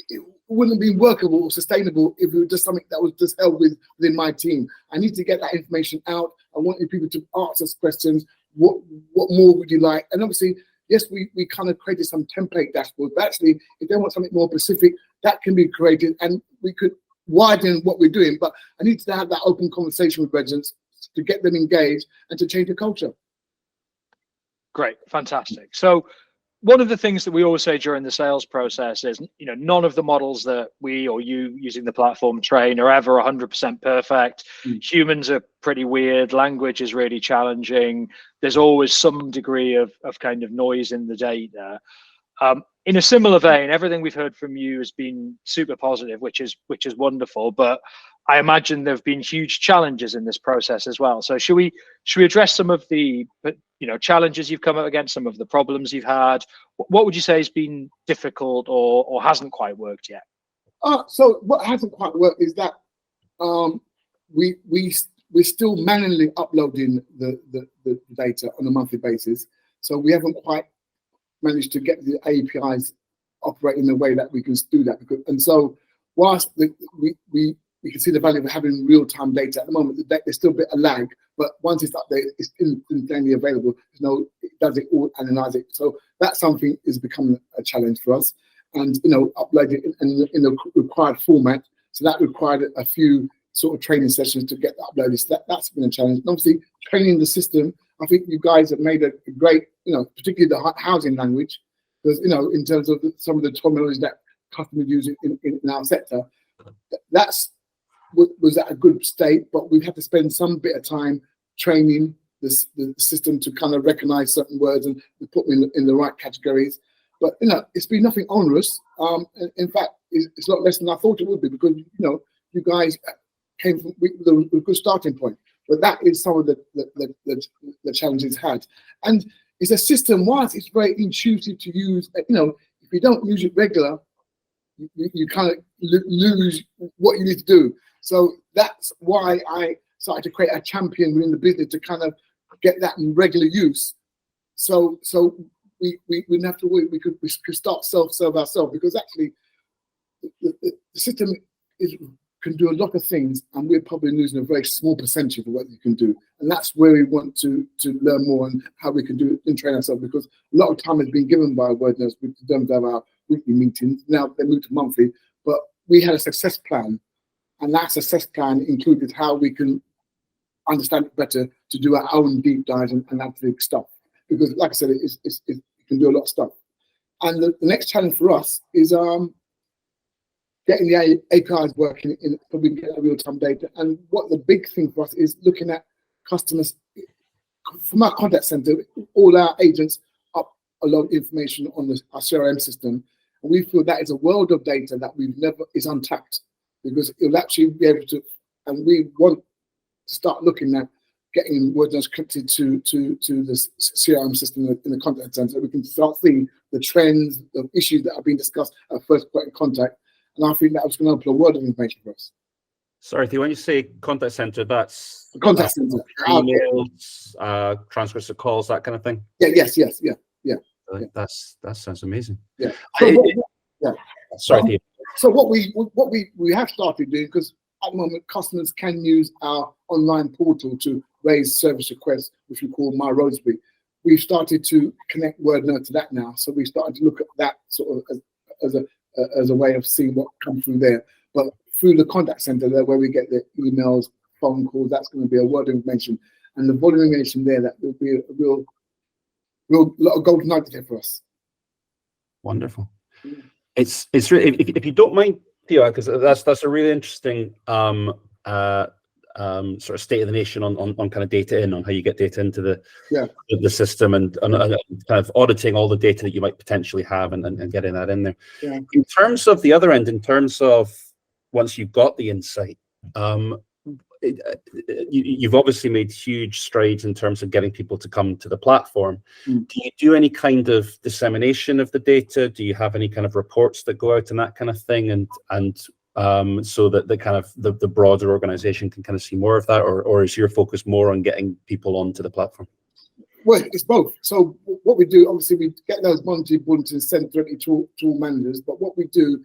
It wouldn't be workable or sustainable if it was just something that was just held within my team. I need to get that information out. I want people to ask us questions. What more would you like? And obviously, yes, we kind of created some template dashboards, but actually, if they want something more specific, that can be created, and we could widen what we're doing. But I need to have that open conversation with residents to get them engaged and to change the culture. Great, fantastic. So one of the things that we always say during the sales process is, none of the models that we or you using the platform train are ever 100% perfect. Humans are pretty weird. Language is really challenging. There's always some degree of kind of noise in the data. In a similar vein, everything we've heard from you has been super positive, which is wonderful. But I imagine there have been huge challenges in this process as well. So should we address some of the challenges you've come up against, some of the problems you've had? What would you say has been difficult or hasn't quite worked yet? So what hasn't quite worked is that we're still manually uploading the data on a monthly basis. So we haven't quite managed to get the APIs operate in the way that we can do that. And so whilst we can see the value of having real-time data at the moment, there's still a bit of lag, but once it's up there, it's instantly available. It does it all, analyze it. So that's something is becoming a challenge for us. And, upload it in the required format. So that required a few sort of training sessions to get that uploaded. So that's been a challenge. And obviously, training the system, I think you guys have made a great, particularly the housing language, because, in terms of some of the terminology that customers use in our sector, was at a good state, but we've had to spend some bit of time training the system to kind of recognize certain words and put them in the right categories. But, it's been nothing onerous. In fact, it's a lot less than I thought it would be, because, you guys came from with a good starting point. But that is some of the challenges had. And it's a system, whilst it's very intuitive to use, if you don't use it regular, you kind of lose what you need to do. So that's why I started to create a champion within the business to kind of get that in regular use. So we didn't have to wait. We could start self-serve ourselves, because actually the system can do a lot of things, and we're probably losing a very small percentage of what you can do. And that's where we want to learn more on how we can do it and train ourselves, because a lot of time has been given by WordNurse with them to have our weekly meetings. Now they moved to monthly, but we had a success plan, and that success plan included how we can understand it better to do our own deep dives and analytic stuff. Because like I said, it can do a lot of stuff. And the next challenge for us is getting the APIs working in, so we can get the real-time data. And what the big thing for us is looking at customers from our contact center. All our agents up a lot of information on our CRM system, and we feel that is a world of data that is untapped, because it'll actually be able to. And we want to start looking at getting WordNurse connected to the CRM system in the contact center. We can start seeing the trends, the issues that are being discussed at first point of contact. And I think that was going to open a world of information for us. Sorry, Theo, when you say contact center, that's The contact center. emails, transcripts of calls, that kind of thing. Yeah. That sounds amazing. Yeah. Sorry, Theo. So what we have started doing, because at the moment customers can use our online portal to raise service requests, which we call My Rosebery. We've started to connect WordNurse to that now. So we started to look at that sort of as a way of seeing what comes through there. But through the contact center there, where we get the emails, phone calls, that's going to be a world of information. And the volume of information there, that will be a real lot of golden nugget there for us. Wonderful. It's really, if you don't mind, Theo, because that's a really interesting sort of state of the nation on kind of data on how you get data into the system and kind of auditing all the data that you might potentially have and getting that in there. Yeah. In terms of the other end, in terms of once you've got the insight, you've obviously made huge strides in terms of getting people to come to the platform. Do you do any kind of dissemination of the data? Do you have any kind of reports that go out and that kind of thing? And so that the kind of the broader organization can kind of see more of that, or is your focus more on getting people onto the platform? Well, it's both. So what we do, obviously, we get those monthly bulletins sent directly to all managers. But what we do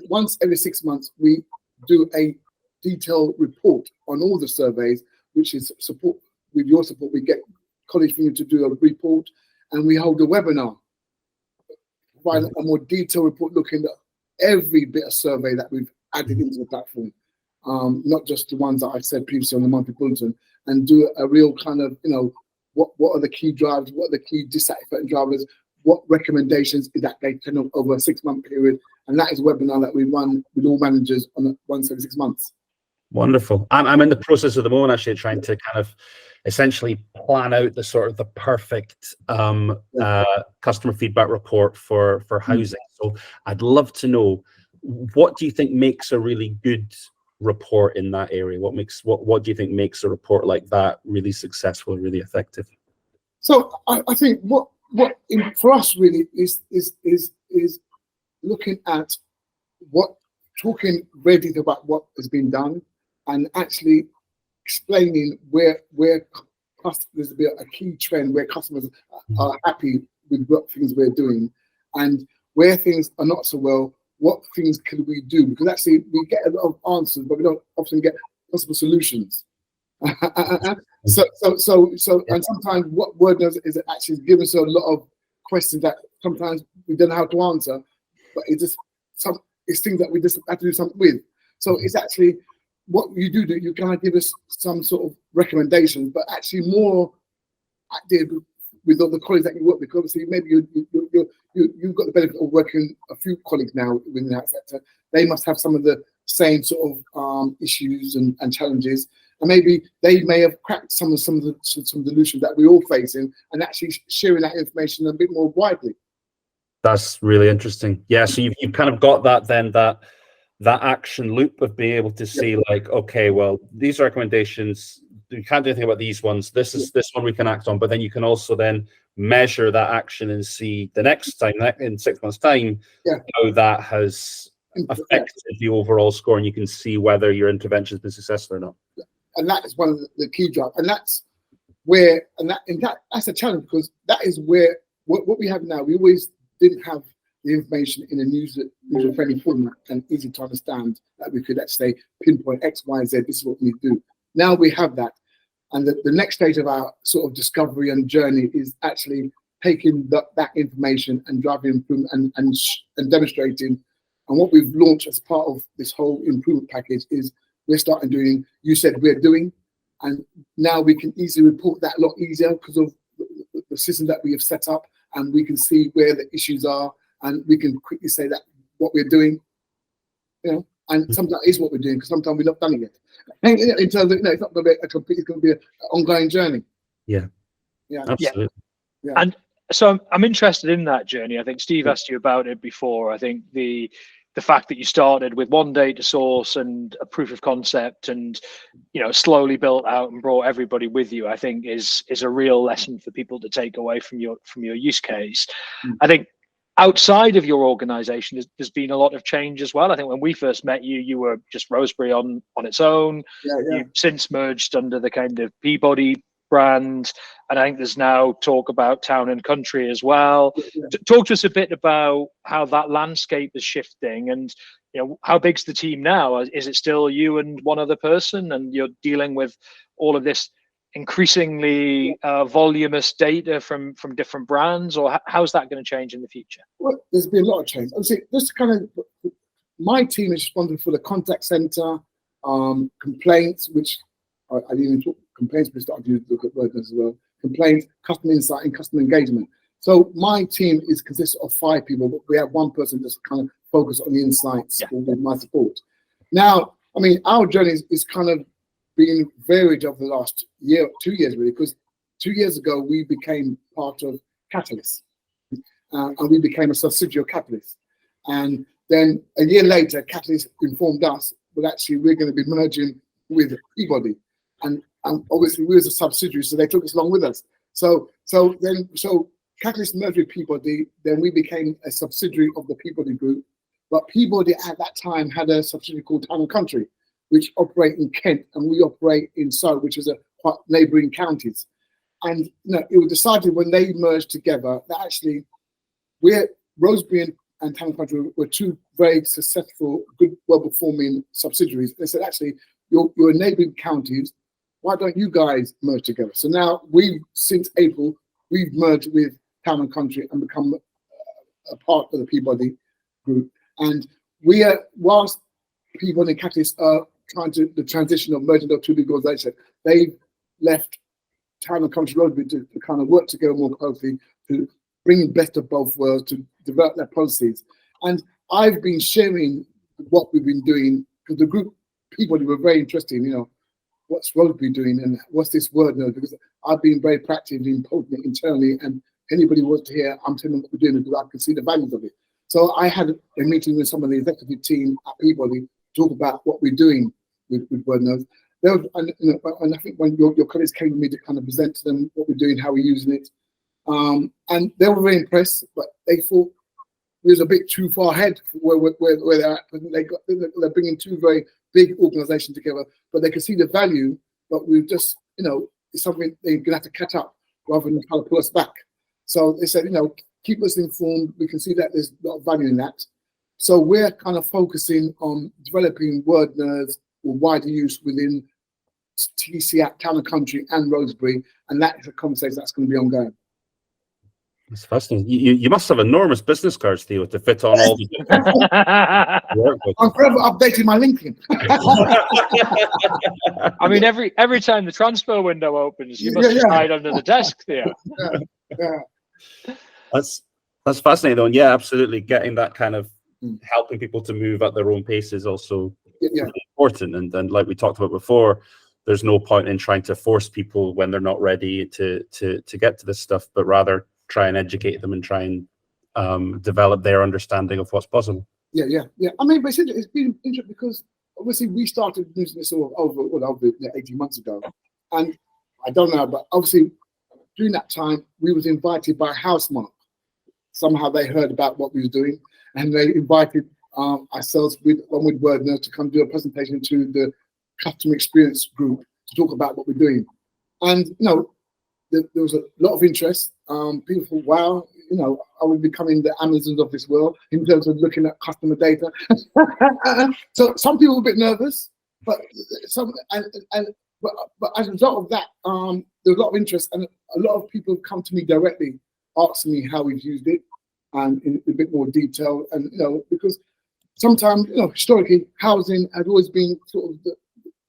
once every 6 months, we do a detailed report on all the surveys, which is support. With your support, we get colleagues from you to do a report, and we hold a webinar, provide a more detailed report looking at every bit of survey that we've added into the platform, not just the ones that I've said previously on the monthly bulletin, and do a real kind of, what are the key drivers, what are the key dissatisfaction drivers, what recommendations is that they can over a 6 month period. And that is a webinar that we run with all managers once every 6 months. Wonderful. I'm in the process at the moment actually trying to kind of essentially plan out the sort of the perfect customer feedback report for housing. So I'd love to know, what do you think makes a really good report in that area? What do you think makes a report like that really successful, really effective? So I think what for us really is looking at talking really about what has been done, and actually explaining where there's a key trend where customers are happy with what things we're doing, and where things are not so well, what things can we do? Because actually we get a lot of answers, but we don't often get possible solutions. So and sometimes what Word does is it actually gives us a lot of questions that sometimes we don't know how to answer, but it's things that we just have to do something with. So it's actually what you do, you kind of give us some sort of recommendations, but actually more active with all the colleagues that you work with. Obviously, maybe you've got the benefit of working a few colleagues now within that sector. They must have some of the same sort of issues and challenges, and maybe they may have cracked some of the solutions that we're all facing, and actually sharing that information a bit more widely. That's really interesting. Yeah, so you've kind of got that action loop of being able to see like, okay, well, these recommendations, you can't do anything about these ones. This is this one we can act on, but then you can also then measure that action and see the next time, in 6 months' time, how that has affected the overall score, and you can see whether your intervention has been successful or not. And that is one of the key jobs, and that's where, that's a challenge, because that is where what we have now. We always didn't have the information in a user-friendly format and easy to understand, that we could actually pinpoint X, Y, Z. This is what we need to do. Now we have that, and the next stage of our sort of discovery and journey is actually taking that information and driving improvement and demonstrating. And what we've launched as part of this whole improvement package is we're starting doing, you said we're doing, and now we can easily report that a lot easier because of the system that we have set up, and we can see where the issues are, and we can quickly say that what we're doing, and sometimes it is what we're doing, because sometimes we've not done it yet. And in terms of, it's not going to be a complete, it's going to be an ongoing journey. Yeah, absolutely. Yeah. And so I'm interested in that journey. I think Steve asked you about it before. I think the fact that you started with one data source and a proof of concept, and slowly built out and brought everybody with you, I think is a real lesson for people to take away from your use case. I think outside of your organization, there's been a lot of change as well. I think when we first met you, you were just Rosebery on its own. You've since merged under the kind of Peabody brand, and I think there's now talk about Town and Country as well. Talk to us a bit about how that landscape is shifting, and how big's the team now? Is it still you and one other person, and you're dealing with all of this increasingly voluminous data from different brands, or how's that going to change in the future? Well, there's been a lot of change. Obviously, just kind of, my team is responsible for the contact center, complaints, which I didn't even talk complaints, we started to look at WordNotes as well. Complaints, customer insight, and customer engagement. So my team consists of 5 people, but we have one person just kind of focused on the insights with my support. Now, I mean, our journey is kind of been varied over the last 2 years, really, because 2 years ago we became part of Catalyst, and we became a subsidiary of Catalyst. And then a year later, Catalyst informed us that actually we're going to be merging with Peabody, and obviously we was a subsidiary, so they took us along with us. So Catalyst merged with Peabody, then we became a subsidiary of the Peabody Group. But Peabody at that time had a subsidiary called Town and Country, which operate in Kent, and we operate in Surrey, which is quite neighbouring counties. And it was decided when they merged together that actually Rosebery and Town and Country were 2 very successful, good, well-performing subsidiaries. They said, actually, you're neighbouring counties. Why don't you guys merge together? So now since April, we've merged with Town and Country and become a part of the Peabody Group. And we are, whilst Peabody and Catalyst are trying to, the transition of merging those 2 big organizations, they've left Town and Country Rosebery to kind of work together more closely to bring the best of both worlds, to develop their policies. And I've been sharing what we've been doing, because the group Peabody were very interested in, what's Rosebery doing and what's this word now, because I've been very proactive in posting it internally, and anybody who wants to hear, I'm telling them what we're doing because I can see the values of it. So I had a meeting with some of the executive team at Peabody to talk about what we're doing with WordNotes. And I think when your colleagues came to me to kind of present to them what we're doing, how we're using it, and they were very impressed, but they thought we was a bit too far ahead where they're at. They're bringing 2 very big organizations together, but they can see the value, but we've just, it's something they're going to have to catch up rather than try to pull us back. So they said, keep us informed. We can see that there's a lot of value in that. So we're kind of focusing on developing WordNotes or wider use within TC at Town and Country and Rosebery, and that's a conversation that's going to be ongoing. It's fascinating. You must have enormous business cards, Theo, to fit on all the I'm forever updating my LinkedIn. I mean, every time the transfer window opens, you must hide under the desk, Theo. That's fascinating, though. And yeah, absolutely. Getting that kind of helping people to move at their own pace is also really important. And like we talked about before, there's no point in trying to force people when they're not ready to get to this stuff, but rather try and educate them and try and develop their understanding of what's possible. Yeah. I mean, but it's been interesting because obviously we started using this over 18 months ago, and I don't know, but obviously during that time, we was invited by Housemark. Somehow they heard about what we were doing, and they invited ourselves along with WordNerd to come do a presentation to the customer experience group to talk about what we're doing. And there was a lot of interest. People thought, wow, are we becoming the Amazons of this world in terms of looking at customer data? So some people were a bit nervous, but but as a result of that, there was a lot of interest, and a lot of people have come to me directly asking me how we've used it and in a bit more detail. And because sometimes historically housing had always been sort of the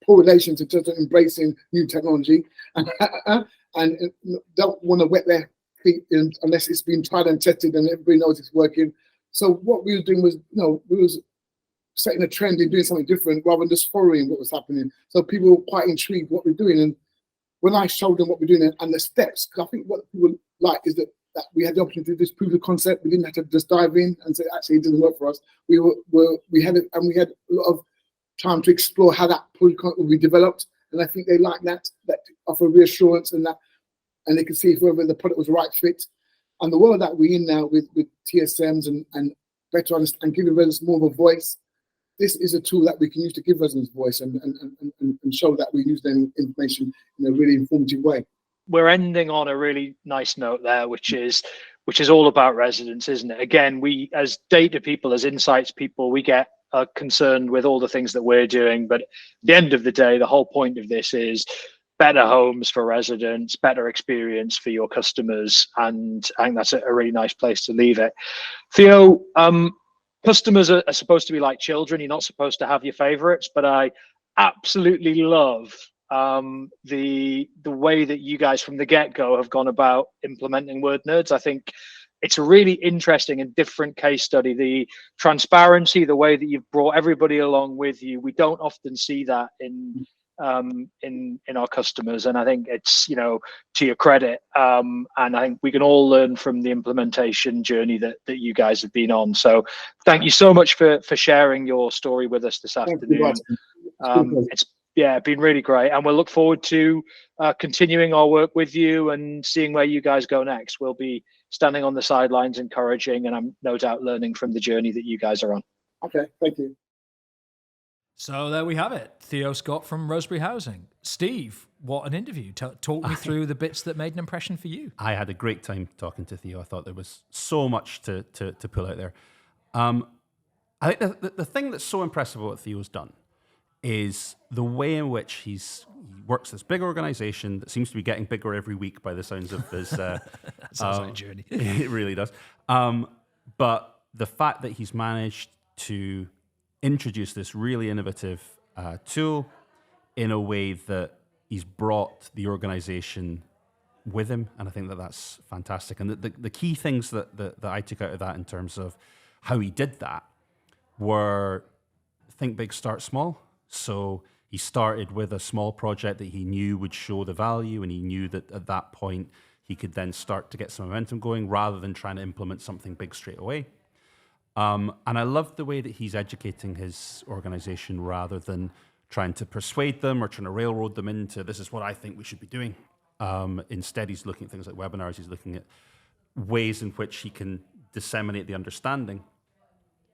poor relations in terms of embracing new technology and don't want to wet their feet in unless it's been tried and tested and everybody knows it's working. So what we were doing was, we was setting a trend in doing something different rather than just following what was happening. So people were quite intrigued what we're doing. And when I showed them what we're doing and the steps, because I think what people like is that we had the opportunity to just prove the concept. We didn't have to just dive in and say, actually, it didn't work for us. We had a lot of time to explore how that protocol will be developed. And I think they like that offer reassurance and they can see if whether the product was the right fit. And the world that we're in now with TSMs and better understand and giving residents more of a voice, this is a tool that we can use to give residents voice and show that we use their information in a really informative way. We're ending on a really nice note there, which is all about residents, isn't it? Again, we as data people, as insights people, we get concerned with all the things that we're doing, but at the end of the day, the whole point of this is better homes for residents, better experience for your customers, and I think that's a really nice place to leave it. Theo, customers are supposed to be like children. You're not supposed to have your favorites, but I absolutely love the way that you guys from the get-go have gone about implementing WordNerds. I think it's a really interesting and different case study. The transparency, the way that you've brought everybody along with you, we don't often see that in our customers, and I think it's to your credit, and I think we can all learn from the implementation journey that you guys have been on. So thank you so much for sharing your story with us this afternoon. It's been really great, and we'll look forward to continuing our work with you and seeing where you guys go next. We'll be standing on the sidelines encouraging, and I'm no doubt learning from the journey that you guys are on. Okay, thank you. So there we have it. Theo Scott from Rosebery Housing. Steve, what an interview. Talk me through the bits that made an impression for you. I had a great time talking to Theo. I thought there was so much to pull out there. I think the thing that's so impressive about what Theo's done is the way in which he works this big organization that seems to be getting bigger every week by the sounds of his... sounds like a journey. It really does. But the fact that he's managed to introduce this really innovative tool in a way that he's brought the organization with him, and I think that's fantastic. And the key things that I took out of that in terms of how he did that were think big, start small. So he started with a small project that he knew would show the value, and he knew that at that point he could then start to get some momentum going rather than trying to implement something big straight away. And I love the way that he's educating his organization rather than trying to persuade them or trying to railroad them into this is what I think we should be doing. Instead, he's looking at things like webinars. He's looking at ways in which he can disseminate the understanding.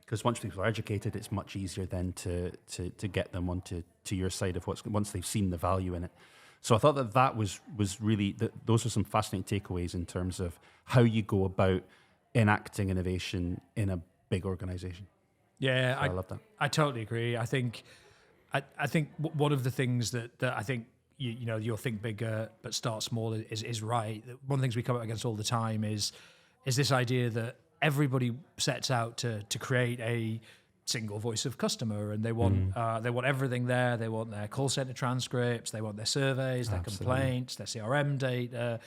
Because once people are educated, it's much easier then to get them onto your side of once they've seen the value in it. So I thought that was really, those are some fascinating takeaways in terms of how you go about enacting innovation in a big organization. Yeah, so I love that. I totally agree. I think one of the things that I think you'll think bigger but start small is right. One of the things we come up against all the time is this idea that everybody sets out to create a single voice of customer, and they want everything there. They want their call center transcripts, they want their surveys, their complaints, their CRM data.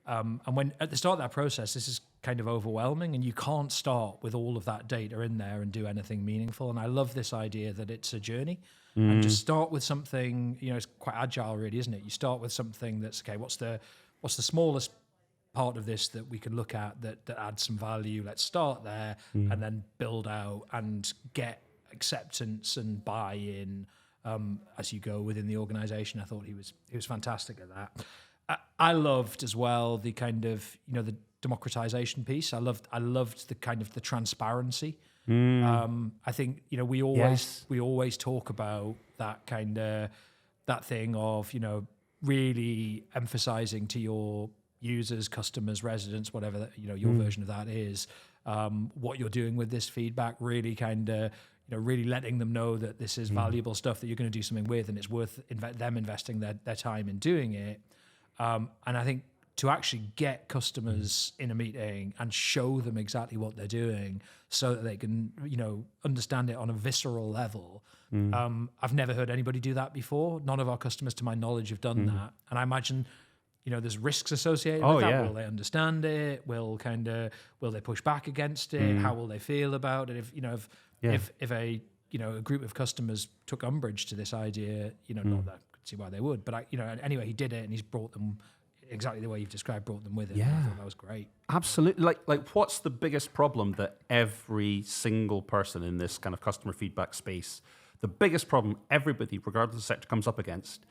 And when at the start of that process, this is kind of overwhelming, and you can't start with all of that data in there and do anything meaningful. And I love this idea that it's a journey, and just start with something. It's quite agile, really, isn't it? You start with something that's okay. What's the smallest part of this that we can look at that adds some value? Let's start there, and then build out and get acceptance and buy-in as you go within the organization. I thought he was fantastic at that. I loved as well the kind of, the democratization piece. I loved the kind of the transparency. I think, we always talk about that kind of, that thing of, really emphasizing to your users, customers, residents, whatever that, your version of that is, what you're doing with this feedback, really kind of, really letting them know that this is valuable stuff that you're going to do something with, and it's worth them investing their time in doing it. And I think to actually get customers in a meeting and show them exactly what they're doing so that they can, understand it on a visceral level. I've never heard anybody do that before. None of our customers, to my knowledge, have done that. And I imagine, there's risks associated with that. Yeah. Will they understand it? Will they push back against it? How will they feel about it? If a group of customers took umbrage to this idea, not that I could see why they would, but anyway, he did it and he's brought them exactly the way you've described, brought them with it. Yeah. I thought that was great. Absolutely. Like what's the biggest problem that every single person in this kind of customer feedback space, the biggest problem everybody, regardless of sector, comes up against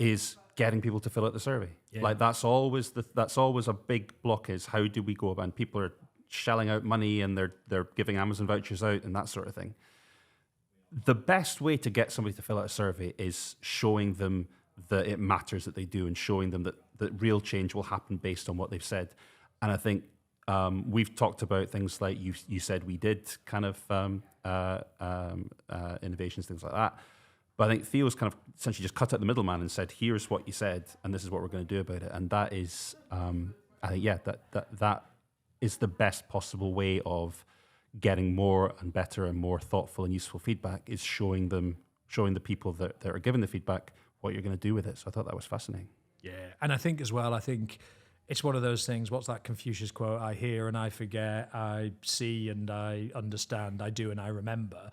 is getting people to fill out the survey. Yeah. Like that's always a big block, is how do we go about, and people are shelling out money and they're giving Amazon vouchers out and that sort of thing. The best way to get somebody to fill out a survey is showing them that it matters that they do, and showing them that real change will happen based on what they've said. And I think we've talked about things like you said we did kind of innovations, things like that. But I think Theo's kind of essentially just cut out the middleman and said, here's what you said, and this is what we're going to do about it. And that is, I think, that is the best possible way of getting more and better and more thoughtful and useful feedback, is showing the people that are giving the feedback what you're going to do with it. So I thought that was fascinating. Yeah, and I think as well, it's one of those things, what's that Confucius quote? I hear and I forget, I see and I understand, I do and I remember.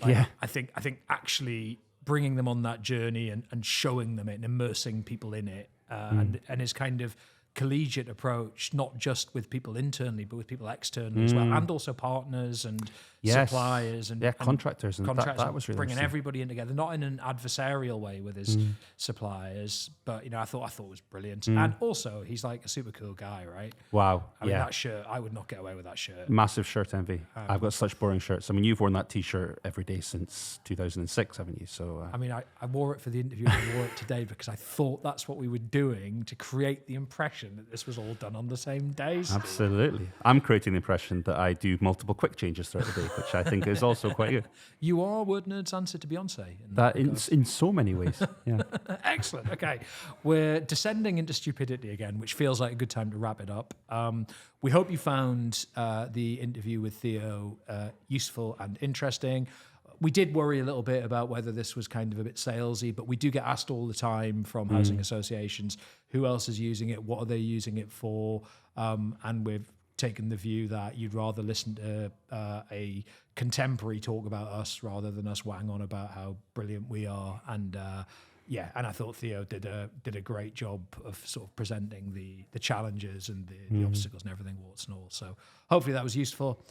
I think actually bringing them on that journey and showing them it and immersing people in it and his kind of collegiate approach, not just with people internally, but with people externally as well, and also partners and suppliers and contractors. And that was really bringing everybody in together, not in an adversarial way with his suppliers, but I thought it was brilliant. And also, he's like a super cool guy, right? Wow. I mean, that shirt, I would not get away with that shirt. Massive shirt envy. I've got such boring shirts. I mean, you've worn that T-shirt every day since 2006, haven't you? So I mean, I wore it for the interview and I wore it today because I thought that's what we were doing to create the impression that this was all done on the same day. Absolutely. I'm creating the impression that I do multiple quick changes throughout the day, which I think is also quite good. You are Word Nerd's answer to Beyonce. In so many ways. Yeah. Excellent. Okay. We're descending into stupidity again, which feels like a good time to wrap it up. We hope you found the interview with Theo useful and interesting. We did worry a little bit about whether this was kind of a bit salesy, but we do get asked all the time from housing associations, who else is using it, what are they using it for, and we've taken the view that you'd rather listen to a contemporary talk about us rather than us wang on about how brilliant we are. And and I thought Theo did a great job of sort of presenting the challenges and the obstacles and everything, warts and all. So hopefully that was useful.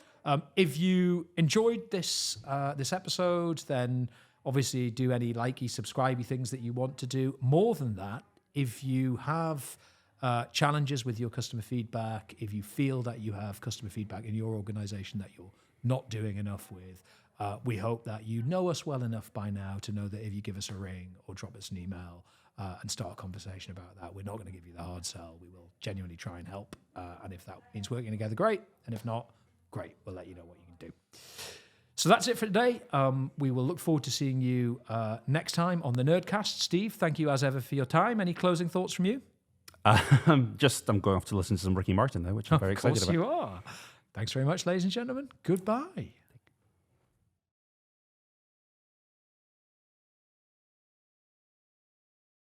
If you enjoyed this episode, then obviously do any likey, subscribey things that you want to do. More than that, if you have challenges with your customer feedback, if you feel that you have customer feedback in your organization that you're not doing enough with, we hope that you know us well enough by now to know that if you give us a ring or drop us an email and start a conversation about that, we're not going to give you the hard sell. We will genuinely try and help. And if that means working together, great. And if not, great. We'll let you know what you can do. So that's it for today. We will look forward to seeing you next time on the Nerdcast. Steve, thank you as ever for your time. Any closing thoughts from you? I'm going off to listen to some Ricky Martin now, which I'm very excited about. Of course you are. Thanks very much, ladies and gentlemen. Goodbye.